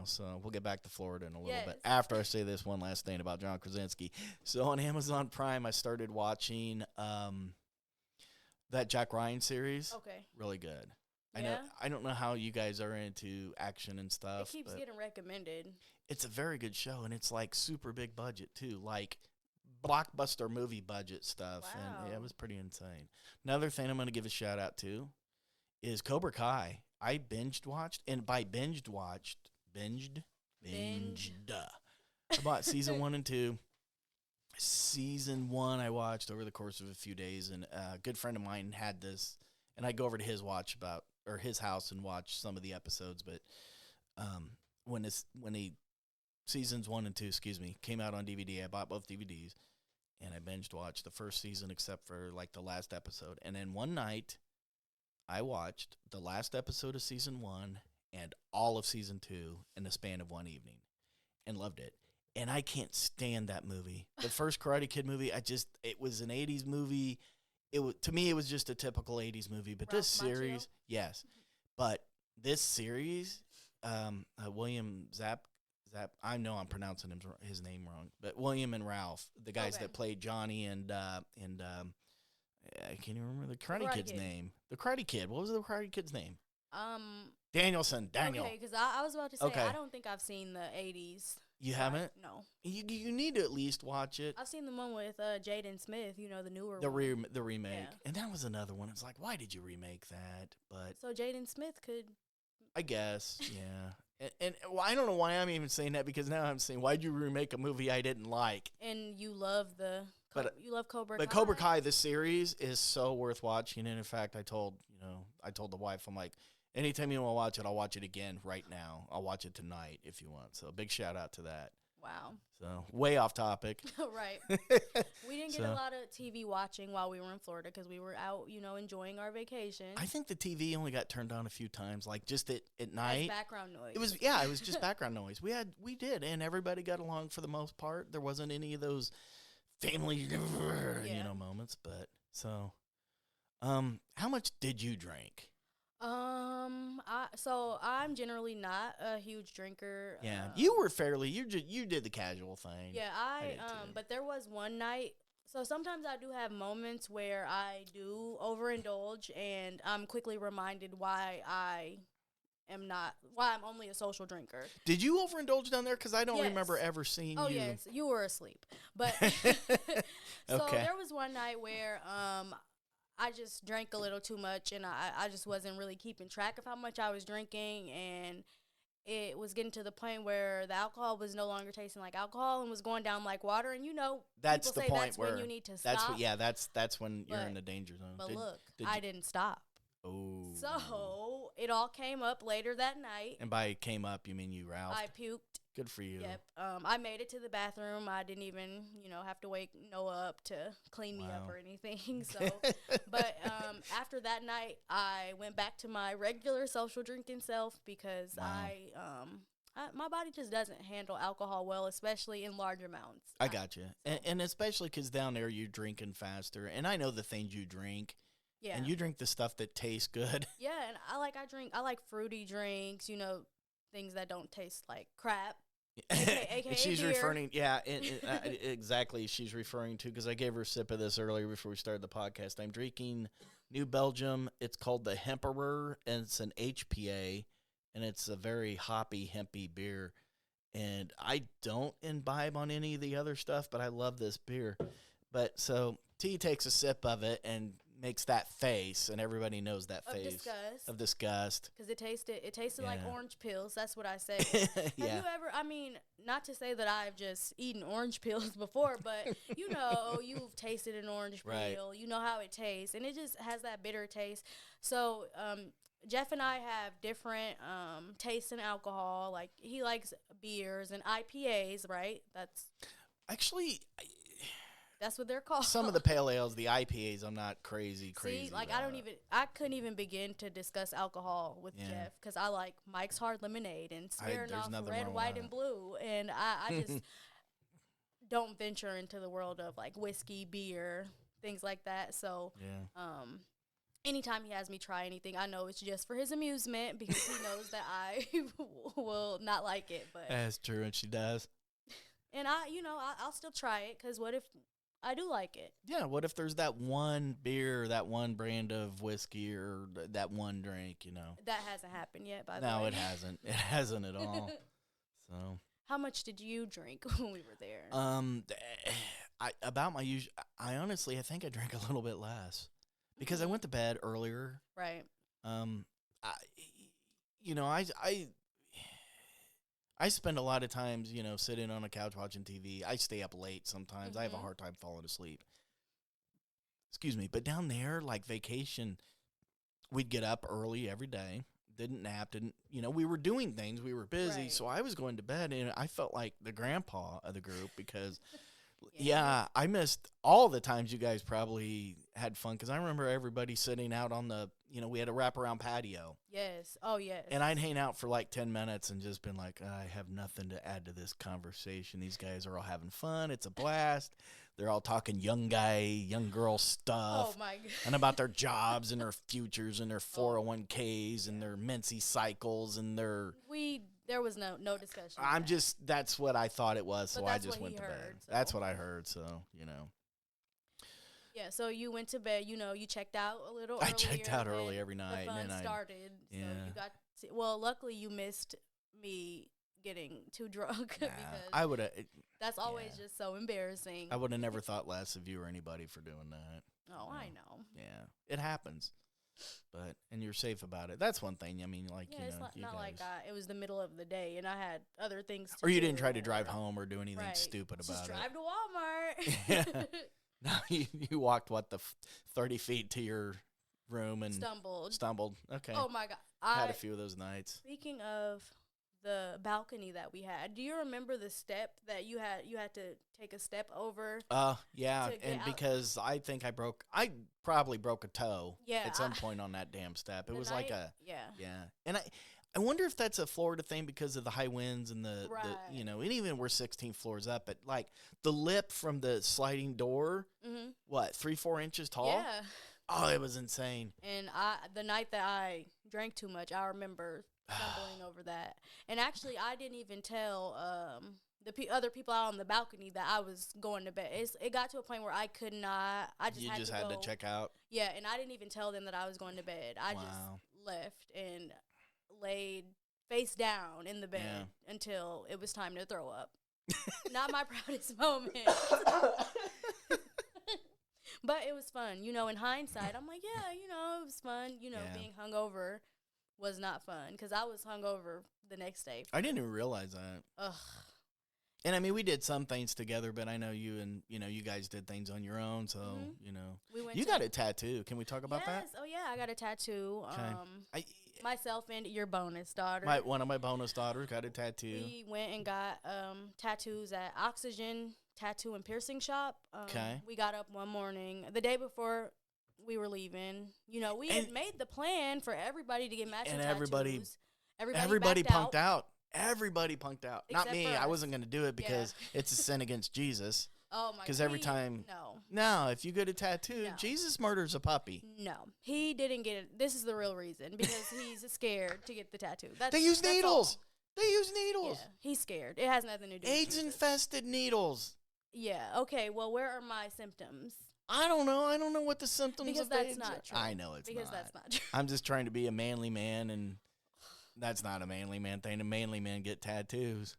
[SPEAKER 1] so we'll get back to Florida in a little bit after I say this one last thing about John Krasinski. So on Amazon Prime, I started watching that Jack Ryan series.
[SPEAKER 2] Okay.
[SPEAKER 1] Really good.
[SPEAKER 2] Yeah?
[SPEAKER 1] I don't know how you guys are into action and stuff.
[SPEAKER 2] It keeps getting recommended.
[SPEAKER 1] It's a very good show, and it's like super big budget too. Like blockbuster movie budget stuff, and
[SPEAKER 2] Wow.
[SPEAKER 1] it was pretty insane. Another thing I'm going to give a shout out to is Cobra Kai. I binged watched, and by binged,
[SPEAKER 2] Binge.
[SPEAKER 1] I bought season 1 and 2. Season 1 I watched over the course of a few days, and a good friend of mine had this, and I go over to his house and watch some of the episodes. But when seasons 1 and 2, came out on DVD, I bought both DVDs, and I binged watched the first season except for like the last episode. And then one night, I watched the last episode of season 1 and all of season 2 in the span of one evening, and loved it. And I can't stand that movie. The first Karate Kid movie, it was an 80s movie. To me, it was just a typical 80s movie. But this series, yes. But this series, William Zap, I know I'm pronouncing his name wrong, but William and Ralph, the guys that played Johnny and I can't even remember the Karate Kid's name. The Karate Kid. What was the Karate Kid's name? Daniel.
[SPEAKER 2] Okay, because I was about to say, I don't think I've seen the 80s.
[SPEAKER 1] You haven't?
[SPEAKER 2] No.
[SPEAKER 1] You need to at least watch it.
[SPEAKER 2] I've seen the one with Jaden Smith, the newer one.
[SPEAKER 1] The remake.
[SPEAKER 2] Yeah.
[SPEAKER 1] And that was another one. It's like, why did you remake that? But
[SPEAKER 2] so Jaden Smith could...
[SPEAKER 1] I guess, yeah. And well, I don't know why I'm even saying that, because now I'm saying, why'd you remake a movie I didn't like?
[SPEAKER 2] And you love you love Cobra Kai.
[SPEAKER 1] But Cobra Kai, the series, is so worth watching. And in fact, I told the wife, I'm like, anytime you want to watch it, I'll watch it again right now. I'll watch it tonight if you want. So big shout out to that.
[SPEAKER 2] Wow.
[SPEAKER 1] So way off topic.
[SPEAKER 2] Right. We didn't get a lot of TV watching while we were in Florida because we were out, enjoying our vacation.
[SPEAKER 1] I think the TV only got turned on a few times, like just at night.
[SPEAKER 2] As background noise.
[SPEAKER 1] It was just background noise. We did, and everybody got along for the most part. There wasn't any of those family, moments. But so, how much did you drink?
[SPEAKER 2] So I'm generally not a huge drinker.
[SPEAKER 1] Yeah, you did the casual thing.
[SPEAKER 2] Yeah, but there was one night. So sometimes I do have moments where I do overindulge, and I'm quickly reminded why I'm only a social drinker.
[SPEAKER 1] Did you overindulge down there? Because I don't remember ever seeing you.
[SPEAKER 2] Oh, yes, you were asleep. But so there was one night where I just drank a little too much, and I just wasn't really keeping track of how much I was drinking, and it was getting to the point where the alcohol was no longer tasting like alcohol and was going down like water. And
[SPEAKER 1] that's the point
[SPEAKER 2] that's
[SPEAKER 1] where
[SPEAKER 2] when you need to stop.
[SPEAKER 1] That's when you're in the danger zone.
[SPEAKER 2] But I didn't stop.
[SPEAKER 1] Oh.
[SPEAKER 2] So it all came up later that night.
[SPEAKER 1] And by came up, you mean you Ralphed?
[SPEAKER 2] I puked.
[SPEAKER 1] Good for you.
[SPEAKER 2] Yep. I made it to the bathroom. I didn't even, have to wake Noah up to clean me up or anything. So, but after that night, I went back to my regular social drinking self because my body just doesn't handle alcohol well, especially in large amounts.
[SPEAKER 1] I got you. And especially because down there you're drinking faster. And I know the things you drink. Yeah. And you drink the stuff that tastes good.
[SPEAKER 2] Yeah, and I like fruity drinks, things that don't taste like crap. AKA
[SPEAKER 1] she's
[SPEAKER 2] beer.
[SPEAKER 1] referring, exactly. She's referring to, because I gave her a sip of this earlier before we started the podcast. I'm drinking New Belgium. It's called the Hemperor, and it's an HPA, and it's a very hoppy, hempy beer. And I don't imbibe on any of the other stuff, but I love this beer. But so T takes a sip of it and makes that face, and everybody knows that face of disgust.
[SPEAKER 2] Because it tasted like orange pills. That's what I say. Have you ever? Not to say that I've just eaten orange pills before, but you've tasted an orange peel. You know how it tastes, and it just has that bitter taste. So Jeff and I have different tastes in alcohol. Like, he likes beers and IPAs, right? That's
[SPEAKER 1] actually.
[SPEAKER 2] That's what they're called.
[SPEAKER 1] Some of the pale ales, the IPAs, I'm not crazy.
[SPEAKER 2] See, like, I couldn't even begin to discuss alcohol with Jeff, because I like Mike's Hard Lemonade and Smirnoff Red, White, and Blue, and I just don't venture into the world of like whiskey, beer, things like that. So, anytime he has me try anything, I know it's just for his amusement, because he knows that I will not like it. But
[SPEAKER 1] that's true, and she does.
[SPEAKER 2] And I'll still try it, because what if I do like it? Yeah,
[SPEAKER 1] what if there's that one beer, that one brand of whiskey, or that one drink,
[SPEAKER 2] That hasn't happened yet, by the way.
[SPEAKER 1] No, it hasn't. It hasn't at all. So,
[SPEAKER 2] how much did you drink when we were there?
[SPEAKER 1] about my usual. I honestly, I think I drank a little bit less because I
[SPEAKER 2] Mhm.
[SPEAKER 1] went to bed earlier.
[SPEAKER 2] Right.
[SPEAKER 1] I, I spend a lot of times, sitting on a couch watching TV. I stay up late sometimes. I have a
[SPEAKER 2] Mhm.
[SPEAKER 1] hard time falling asleep. Excuse me. But down there, like vacation, we'd get up early every day. Didn't nap. We were doing things. We were busy.
[SPEAKER 2] Right.
[SPEAKER 1] So I was going to bed, and I felt like the grandpa of the group because
[SPEAKER 2] Yeah.
[SPEAKER 1] yeah, I missed all the times you guys probably had fun because I remember everybody sitting out on we had a wraparound patio.
[SPEAKER 2] Yes. Oh, yes.
[SPEAKER 1] And I'd hang out for like 10 minutes and just been like, I have nothing to add to this conversation. These guys are all having fun. It's a blast. They're all talking young guy, young girl stuff
[SPEAKER 2] Oh my god.
[SPEAKER 1] and about their jobs and their futures and their
[SPEAKER 2] Oh,
[SPEAKER 1] 401ks and
[SPEAKER 2] yeah.
[SPEAKER 1] their Mincy cycles and their.
[SPEAKER 2] There was no discussion. of
[SPEAKER 1] I'm
[SPEAKER 2] that.
[SPEAKER 1] just, that's what I thought it was.
[SPEAKER 2] But
[SPEAKER 1] So I
[SPEAKER 2] that's
[SPEAKER 1] just
[SPEAKER 2] what
[SPEAKER 1] went
[SPEAKER 2] he
[SPEAKER 1] to bed.
[SPEAKER 2] heard,
[SPEAKER 1] That's
[SPEAKER 2] so.
[SPEAKER 1] what I hered. So,
[SPEAKER 2] Yeah, so you went to bed, you checked out a little
[SPEAKER 1] I
[SPEAKER 2] earlier.
[SPEAKER 1] checked out
[SPEAKER 2] and
[SPEAKER 1] early
[SPEAKER 2] then
[SPEAKER 1] every night.
[SPEAKER 2] The fun
[SPEAKER 1] And then
[SPEAKER 2] started. So
[SPEAKER 1] yeah.
[SPEAKER 2] you got to, well, luckily you missed me getting too drunk because
[SPEAKER 1] I would have.
[SPEAKER 2] that's always
[SPEAKER 1] yeah.
[SPEAKER 2] just so embarrassing.
[SPEAKER 1] I would have never thought less of you or anybody for doing that.
[SPEAKER 2] Oh, I know.
[SPEAKER 1] Yeah, it happens, and you're safe about it. That's one thing. I mean, like
[SPEAKER 2] Yeah, it's
[SPEAKER 1] you
[SPEAKER 2] not
[SPEAKER 1] guys.
[SPEAKER 2] like it was the middle of the day and I had other things to
[SPEAKER 1] Or you
[SPEAKER 2] do,
[SPEAKER 1] didn't try to drive
[SPEAKER 2] or-
[SPEAKER 1] home or do anything
[SPEAKER 2] Right.
[SPEAKER 1] stupid about
[SPEAKER 2] Just
[SPEAKER 1] it.
[SPEAKER 2] drive to Walmart.
[SPEAKER 1] Yeah. No, you walked 30 feet to your room and
[SPEAKER 2] Stumbled.
[SPEAKER 1] Okay.
[SPEAKER 2] Oh my god.
[SPEAKER 1] Had a few of those nights.
[SPEAKER 2] Speaking of the balcony that we had, do you remember the step that you had to take a step over?
[SPEAKER 1] Yeah,
[SPEAKER 2] to get
[SPEAKER 1] and
[SPEAKER 2] out?
[SPEAKER 1] because I think I probably broke a toe
[SPEAKER 2] Yeah,
[SPEAKER 1] at some point on that damn step. It
[SPEAKER 2] The
[SPEAKER 1] was like
[SPEAKER 2] night- yeah.
[SPEAKER 1] and I wonder if that's a Florida thing because of the high winds and the
[SPEAKER 2] Right.
[SPEAKER 1] and even we're 16 floors up, but like the lip from the sliding door,
[SPEAKER 2] Mhm.
[SPEAKER 1] what 3-4 inches tall?
[SPEAKER 2] Yeah.
[SPEAKER 1] Oh, it was insane.
[SPEAKER 2] And the night that I drank too much, I remember stumbling over that. And actually, I didn't even tell the other people out on the balcony that I was going to bed. It got to a point where I could not. I just
[SPEAKER 1] You
[SPEAKER 2] had
[SPEAKER 1] just
[SPEAKER 2] to
[SPEAKER 1] had
[SPEAKER 2] go.
[SPEAKER 1] to check out.
[SPEAKER 2] Yeah, and I didn't even tell them that I was going to bed. I
[SPEAKER 1] Wow.
[SPEAKER 2] just left and laid face down in the bed
[SPEAKER 1] Yeah.
[SPEAKER 2] until it was time to throw up. Not my proudest moment. But it was fun. In hindsight, I'm like, yeah, it was fun.
[SPEAKER 1] Yeah.
[SPEAKER 2] Being hungover was not fun because I was hungover the next day.
[SPEAKER 1] I didn't even realize that.
[SPEAKER 2] Ugh.
[SPEAKER 1] And I mean, we did some things together, but I know you and you guys did things on your own. So
[SPEAKER 2] We went.
[SPEAKER 1] you
[SPEAKER 2] to
[SPEAKER 1] got a tattoo. Can we talk about that?
[SPEAKER 2] Yes. Oh yeah, I got a tattoo.
[SPEAKER 1] I
[SPEAKER 2] Myself and your bonus daughter.
[SPEAKER 1] one of my bonus daughters got a tattoo.
[SPEAKER 2] We went and got tattoos at Oxygen Tattoo and Piercing Shop.
[SPEAKER 1] Okay.
[SPEAKER 2] We got up one morning, the day before we were leaving. We had made the plan for everybody to get matching
[SPEAKER 1] and
[SPEAKER 2] tattoos.
[SPEAKER 1] everybody
[SPEAKER 2] backed
[SPEAKER 1] punked out. Everybody punked out. Not
[SPEAKER 2] Except
[SPEAKER 1] me.
[SPEAKER 2] for
[SPEAKER 1] I
[SPEAKER 2] us.
[SPEAKER 1] wasn't going to do it because it's a sin against Jesus.
[SPEAKER 2] Oh my!
[SPEAKER 1] Because every time,
[SPEAKER 2] No.
[SPEAKER 1] no, if you get a tattoo,
[SPEAKER 2] No.
[SPEAKER 1] Jesus murders a puppy.
[SPEAKER 2] No, he didn't get it. This is the real reason because he's scared to get the tattoo.
[SPEAKER 1] They use
[SPEAKER 2] that's
[SPEAKER 1] needles.
[SPEAKER 2] all.
[SPEAKER 1] They use needles.
[SPEAKER 2] Yeah, he's scared. It has nothing to do with
[SPEAKER 1] AIDS
[SPEAKER 2] Jesus.
[SPEAKER 1] infested needles.
[SPEAKER 2] Yeah. Okay. Well, where are my symptoms?
[SPEAKER 1] I don't know. I don't know what the symptoms
[SPEAKER 2] Because
[SPEAKER 1] of
[SPEAKER 2] that's
[SPEAKER 1] AIDS
[SPEAKER 2] not
[SPEAKER 1] are.
[SPEAKER 2] true.
[SPEAKER 1] I know it's
[SPEAKER 2] Because
[SPEAKER 1] not.
[SPEAKER 2] that's not true.
[SPEAKER 1] I'm just trying to be a manly man, and that's not a manly man thing. A manly man get tattoos.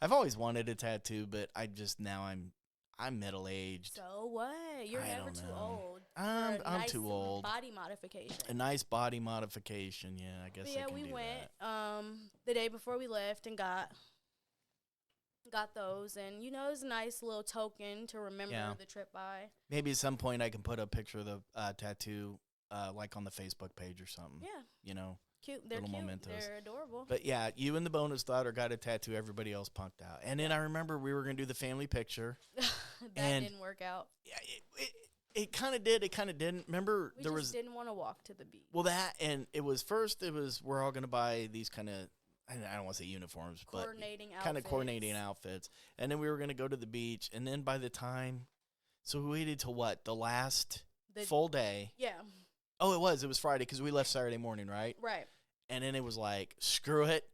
[SPEAKER 1] I've always wanted a tattoo, but I'm middle aged.
[SPEAKER 2] So what? You're
[SPEAKER 1] I
[SPEAKER 2] never
[SPEAKER 1] don't
[SPEAKER 2] too
[SPEAKER 1] know.
[SPEAKER 2] old.
[SPEAKER 1] I'm
[SPEAKER 2] nice
[SPEAKER 1] too old.
[SPEAKER 2] Body modification.
[SPEAKER 1] A nice body modification. Yeah, I guess
[SPEAKER 2] But yeah,
[SPEAKER 1] I can
[SPEAKER 2] we
[SPEAKER 1] do
[SPEAKER 2] went
[SPEAKER 1] that.
[SPEAKER 2] the day before we left and got those, and it was a nice little token to remember
[SPEAKER 1] Yeah.
[SPEAKER 2] the trip by.
[SPEAKER 1] Maybe at some point I can put a picture of the tattoo, like on the Facebook page or something.
[SPEAKER 2] Yeah, cute. They're
[SPEAKER 1] Little
[SPEAKER 2] cute.
[SPEAKER 1] mementos.
[SPEAKER 2] They're adorable.
[SPEAKER 1] But yeah, you and the bonus daughter got a tattoo. Everybody else punked out. And then I remember we were going to do the family picture.
[SPEAKER 2] that
[SPEAKER 1] and-
[SPEAKER 2] didn't work out.
[SPEAKER 1] Yeah, it kind of did. It kind of didn't. Remember,
[SPEAKER 2] We
[SPEAKER 1] there
[SPEAKER 2] just
[SPEAKER 1] was
[SPEAKER 2] didn't want to walk to the beach.
[SPEAKER 1] well it was we're all going to buy these kind of, I don't want to say uniforms, but
[SPEAKER 2] Coordinating
[SPEAKER 1] kind of coordinating
[SPEAKER 2] outfits.
[SPEAKER 1] outfits. And then we were going to go to the beach. And then by the time, so we waited till what? The last full day.
[SPEAKER 2] Yeah,
[SPEAKER 1] Oh, it was Friday because we left Saturday morning, right?
[SPEAKER 2] right.
[SPEAKER 1] And then it was like, screw it.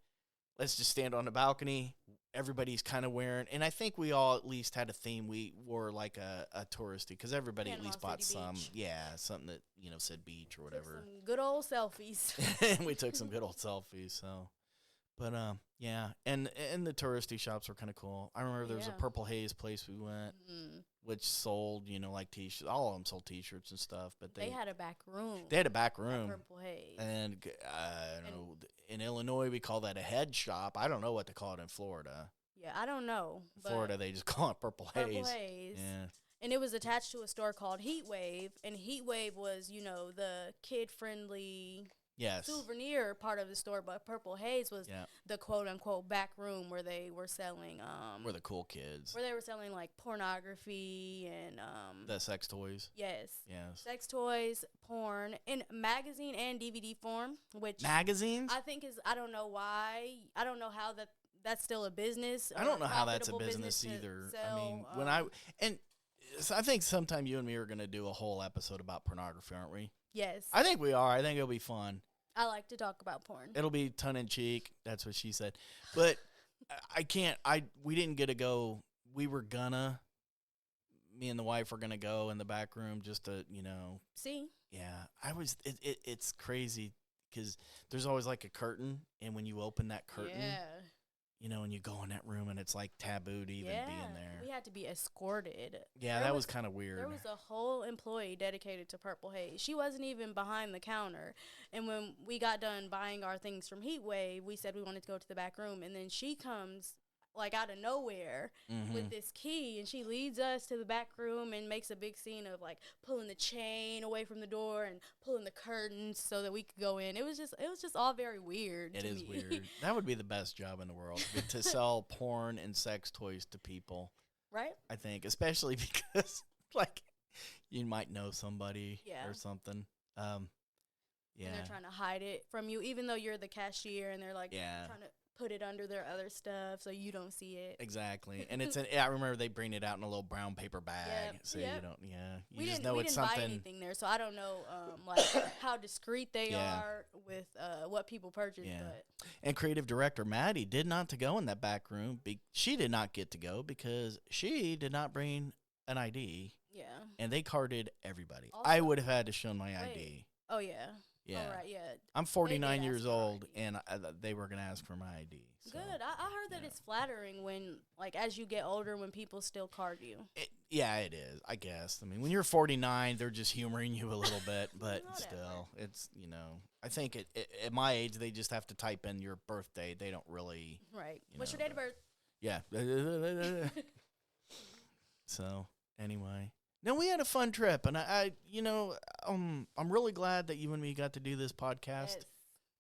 [SPEAKER 1] Let's just stand on the balcony. Everybody's kind of wearing, and I think we all at least had a theme. We wore like a touristy because everybody
[SPEAKER 2] Panama
[SPEAKER 1] at least bought
[SPEAKER 2] City
[SPEAKER 1] some,
[SPEAKER 2] Beach.
[SPEAKER 1] something that said beach or
[SPEAKER 2] Took
[SPEAKER 1] whatever.
[SPEAKER 2] some good old selfies.
[SPEAKER 1] And we took some good old selfies. So, But yeah, and the touristy shops were kind of cool. I remember there was a
[SPEAKER 2] Yeah.
[SPEAKER 1] Purple Haze place we went,
[SPEAKER 2] Mm.
[SPEAKER 1] which sold, like T-shirts. All of them sold T-shirts and stuff. But
[SPEAKER 2] They had a back room.
[SPEAKER 1] they had a back
[SPEAKER 2] at
[SPEAKER 1] room,
[SPEAKER 2] Purple Haze.
[SPEAKER 1] and I don't know. In Illinois, we call that a head shop. I don't know what to call it in Florida.
[SPEAKER 2] Yeah, I don't know.
[SPEAKER 1] In
[SPEAKER 2] but
[SPEAKER 1] Florida, they just call it Purple Haze.
[SPEAKER 2] Purple Haze.
[SPEAKER 1] Yeah.
[SPEAKER 2] And it was attached to a store called Heat Wave. And Heat Wave was, the kid-friendly
[SPEAKER 1] Yes.
[SPEAKER 2] souvenir part of the store. But Purple Haze was
[SPEAKER 1] Yeah.
[SPEAKER 2] the quote-unquote back room where they were selling
[SPEAKER 1] We're the cool kids.
[SPEAKER 2] where they were selling like pornography and
[SPEAKER 1] The sex toys.
[SPEAKER 2] yes,
[SPEAKER 1] Yes.
[SPEAKER 2] sex toys, porn in magazine and DVD form, which
[SPEAKER 1] Magazines?
[SPEAKER 2] I think I don't know why. I don't know how that's still a business.
[SPEAKER 1] I don't know how that's a
[SPEAKER 2] profitable
[SPEAKER 1] business
[SPEAKER 2] to
[SPEAKER 1] either.
[SPEAKER 2] sell,
[SPEAKER 1] I mean, when I think sometime you and me are going to do a whole episode about pornography, aren't we?
[SPEAKER 2] yes,
[SPEAKER 1] I think we are. I think it'll be fun.
[SPEAKER 2] I like to talk about porn.
[SPEAKER 1] It'll be tongue in cheek. That's what she said. But I can't. We didn't get to go. We were gonna. Me and the wife were gonna go in the back room just to,
[SPEAKER 2] See,
[SPEAKER 1] Yeah, I was. It's crazy because there's always like a curtain, and when you open that curtain, and you go in that room, and it's like taboo to even be in there.
[SPEAKER 2] we had to be escorted.
[SPEAKER 1] Yeah,
[SPEAKER 2] There
[SPEAKER 1] that was kind of weird.
[SPEAKER 2] There was a whole employee dedicated to Purple Haze. She wasn't even behind the counter. And when we got done buying our things from Heatwave, we said we wanted to go to the back room. And then she comes, like, out of nowhere with this key. And she leads us to the back room and makes a big scene of, like, pulling the chain away from the door and pulling the curtains so that we could go in. It was just all very weird
[SPEAKER 1] It
[SPEAKER 2] to
[SPEAKER 1] is
[SPEAKER 2] me.
[SPEAKER 1] weird. That would be the best job in the world, to sell porn and sex toys to people.
[SPEAKER 2] Right?
[SPEAKER 1] I think, especially because, like, you might know somebody or something. Yeah.
[SPEAKER 2] And they're trying to hide it from you, even though you're the cashier, and they're like trying to put it under their other stuff so you don't see it.
[SPEAKER 1] Exactly. And I remember they bring it out in a little brown paper bag, so you don't. Yeah, you just know it's something.
[SPEAKER 2] We didn't buy anything there, so I don't know like how discreet they are with what people purchase.
[SPEAKER 1] Yeah.
[SPEAKER 2] But
[SPEAKER 1] And creative director Maddie did not to go in that back room. She did not get to go because she did not bring an ID.
[SPEAKER 2] yeah.
[SPEAKER 1] And they carded everybody.
[SPEAKER 2] Also-
[SPEAKER 1] I would have had to show my ID.
[SPEAKER 2] Oh yeah.
[SPEAKER 1] Yeah.
[SPEAKER 2] All right. Yeah.
[SPEAKER 1] I'm 49
[SPEAKER 2] ask
[SPEAKER 1] years
[SPEAKER 2] for
[SPEAKER 1] old,
[SPEAKER 2] ID.
[SPEAKER 1] and they were going to ask for my ID. So.
[SPEAKER 2] Good. I heard that it's flattering when, like, as you get older, when people still card you.
[SPEAKER 1] Yeah, it is, I guess. I mean, when you're 49, they're just humoring you a little bit, but
[SPEAKER 2] Whatever.
[SPEAKER 1] still, it's, I think at my age, they just have to type in your birthday. They don't really.
[SPEAKER 2] Right.
[SPEAKER 1] You
[SPEAKER 2] What's
[SPEAKER 1] know,
[SPEAKER 2] your date of birth?
[SPEAKER 1] Yeah. So, anyway. No, we had a fun trip, and I'm really glad that you and me got to do this podcast.
[SPEAKER 2] Yes.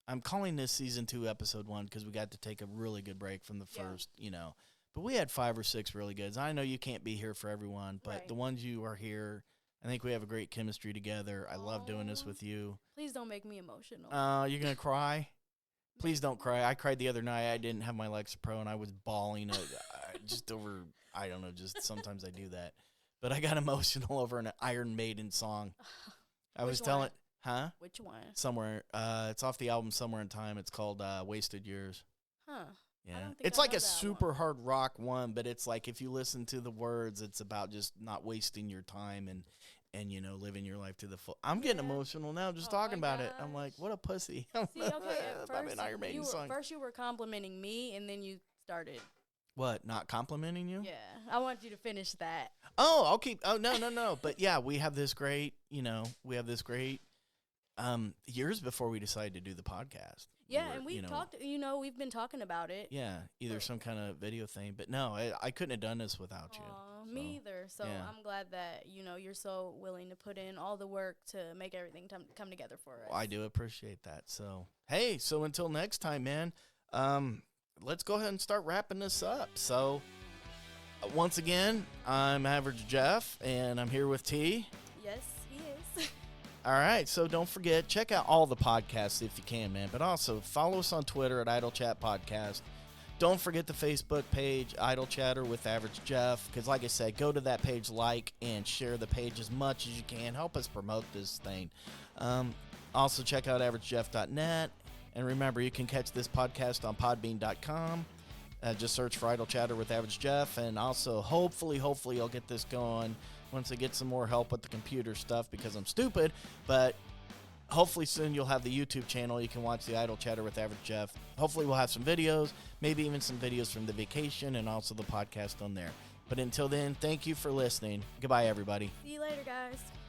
[SPEAKER 1] I'm calling this season 2, episode 1, because we got to take a really good break from the first, But we had 5 or 6 really good. I know you can't be here for everyone, but
[SPEAKER 2] Right.
[SPEAKER 1] the ones you are here, I think we have a great chemistry together. I love doing this
[SPEAKER 2] Aw.
[SPEAKER 1] with you.
[SPEAKER 2] Please don't make me emotional.
[SPEAKER 1] You're going to cry? Please don't cry. I cried the other night. I didn't have my Lexapro, and I was bawling just over, I don't know, just sometimes I do that. But I got emotional over an Iron Maiden song. I was
[SPEAKER 2] Which
[SPEAKER 1] telling,
[SPEAKER 2] one?
[SPEAKER 1] huh?
[SPEAKER 2] Which one?
[SPEAKER 1] Somewhere. It's off the album Somewhere in Time. It's called Wasted Years.
[SPEAKER 2] Huh.
[SPEAKER 1] Yeah.
[SPEAKER 2] don't think
[SPEAKER 1] It's
[SPEAKER 2] I
[SPEAKER 1] like
[SPEAKER 2] know
[SPEAKER 1] a
[SPEAKER 2] that
[SPEAKER 1] super
[SPEAKER 2] one.
[SPEAKER 1] hard rock one, but it's like if you listen to the words, it's about just not wasting your time and living your life to the full. I'm getting
[SPEAKER 2] Yeah.
[SPEAKER 1] emotional now just
[SPEAKER 2] Oh
[SPEAKER 1] talking
[SPEAKER 2] my
[SPEAKER 1] about it. I'm like, what a pussy.
[SPEAKER 2] See, okay, at
[SPEAKER 1] About
[SPEAKER 2] first,
[SPEAKER 1] an Iron Maiden song.
[SPEAKER 2] first you were complimenting me, and then you started.
[SPEAKER 1] What? Not complimenting you?
[SPEAKER 2] Yeah, I want you to finish that.
[SPEAKER 1] Oh, I'll keep. Oh, no. But yeah, we have this great, years before we decided to do the podcast.
[SPEAKER 2] Yeah,
[SPEAKER 1] were,
[SPEAKER 2] and we talked. We've been talking about it.
[SPEAKER 1] Yeah, either some kind of video thing. But no, I couldn't have done this without you.
[SPEAKER 2] Aw,
[SPEAKER 1] so.
[SPEAKER 2] me either. So
[SPEAKER 1] yeah.
[SPEAKER 2] I'm glad that you're so willing to put in all the work to make everything come together for us.
[SPEAKER 1] Well, I do appreciate that. So, hey, until next time, man, let's go ahead and start wrapping this up. So, once again, I'm Average Jeff, and I'm here with T.
[SPEAKER 2] Yes, he is.
[SPEAKER 1] All right, so don't forget, check out all the podcasts if you can, man. But also, follow us on Twitter at Idle Chat Podcast. Don't forget the Facebook page, Idle Chatter with Average Jeff, because like I said, go to that page, like, and share the page as much as you can. Help us promote this thing. Also, check out averagejeff.net. And remember, you can catch this podcast on podbean.com. Just search for Idle Chatter with Average Jeff. And also, hopefully, I'll get this going once I get some more help with the computer stuff because I'm stupid. But hopefully soon you'll have the YouTube channel. You can watch the Idle Chatter with Average Jeff. Hopefully we'll have some videos, maybe even some videos from the vacation and also the podcast on there. But until then, thank you for listening. Goodbye, everybody.
[SPEAKER 2] See you later, guys.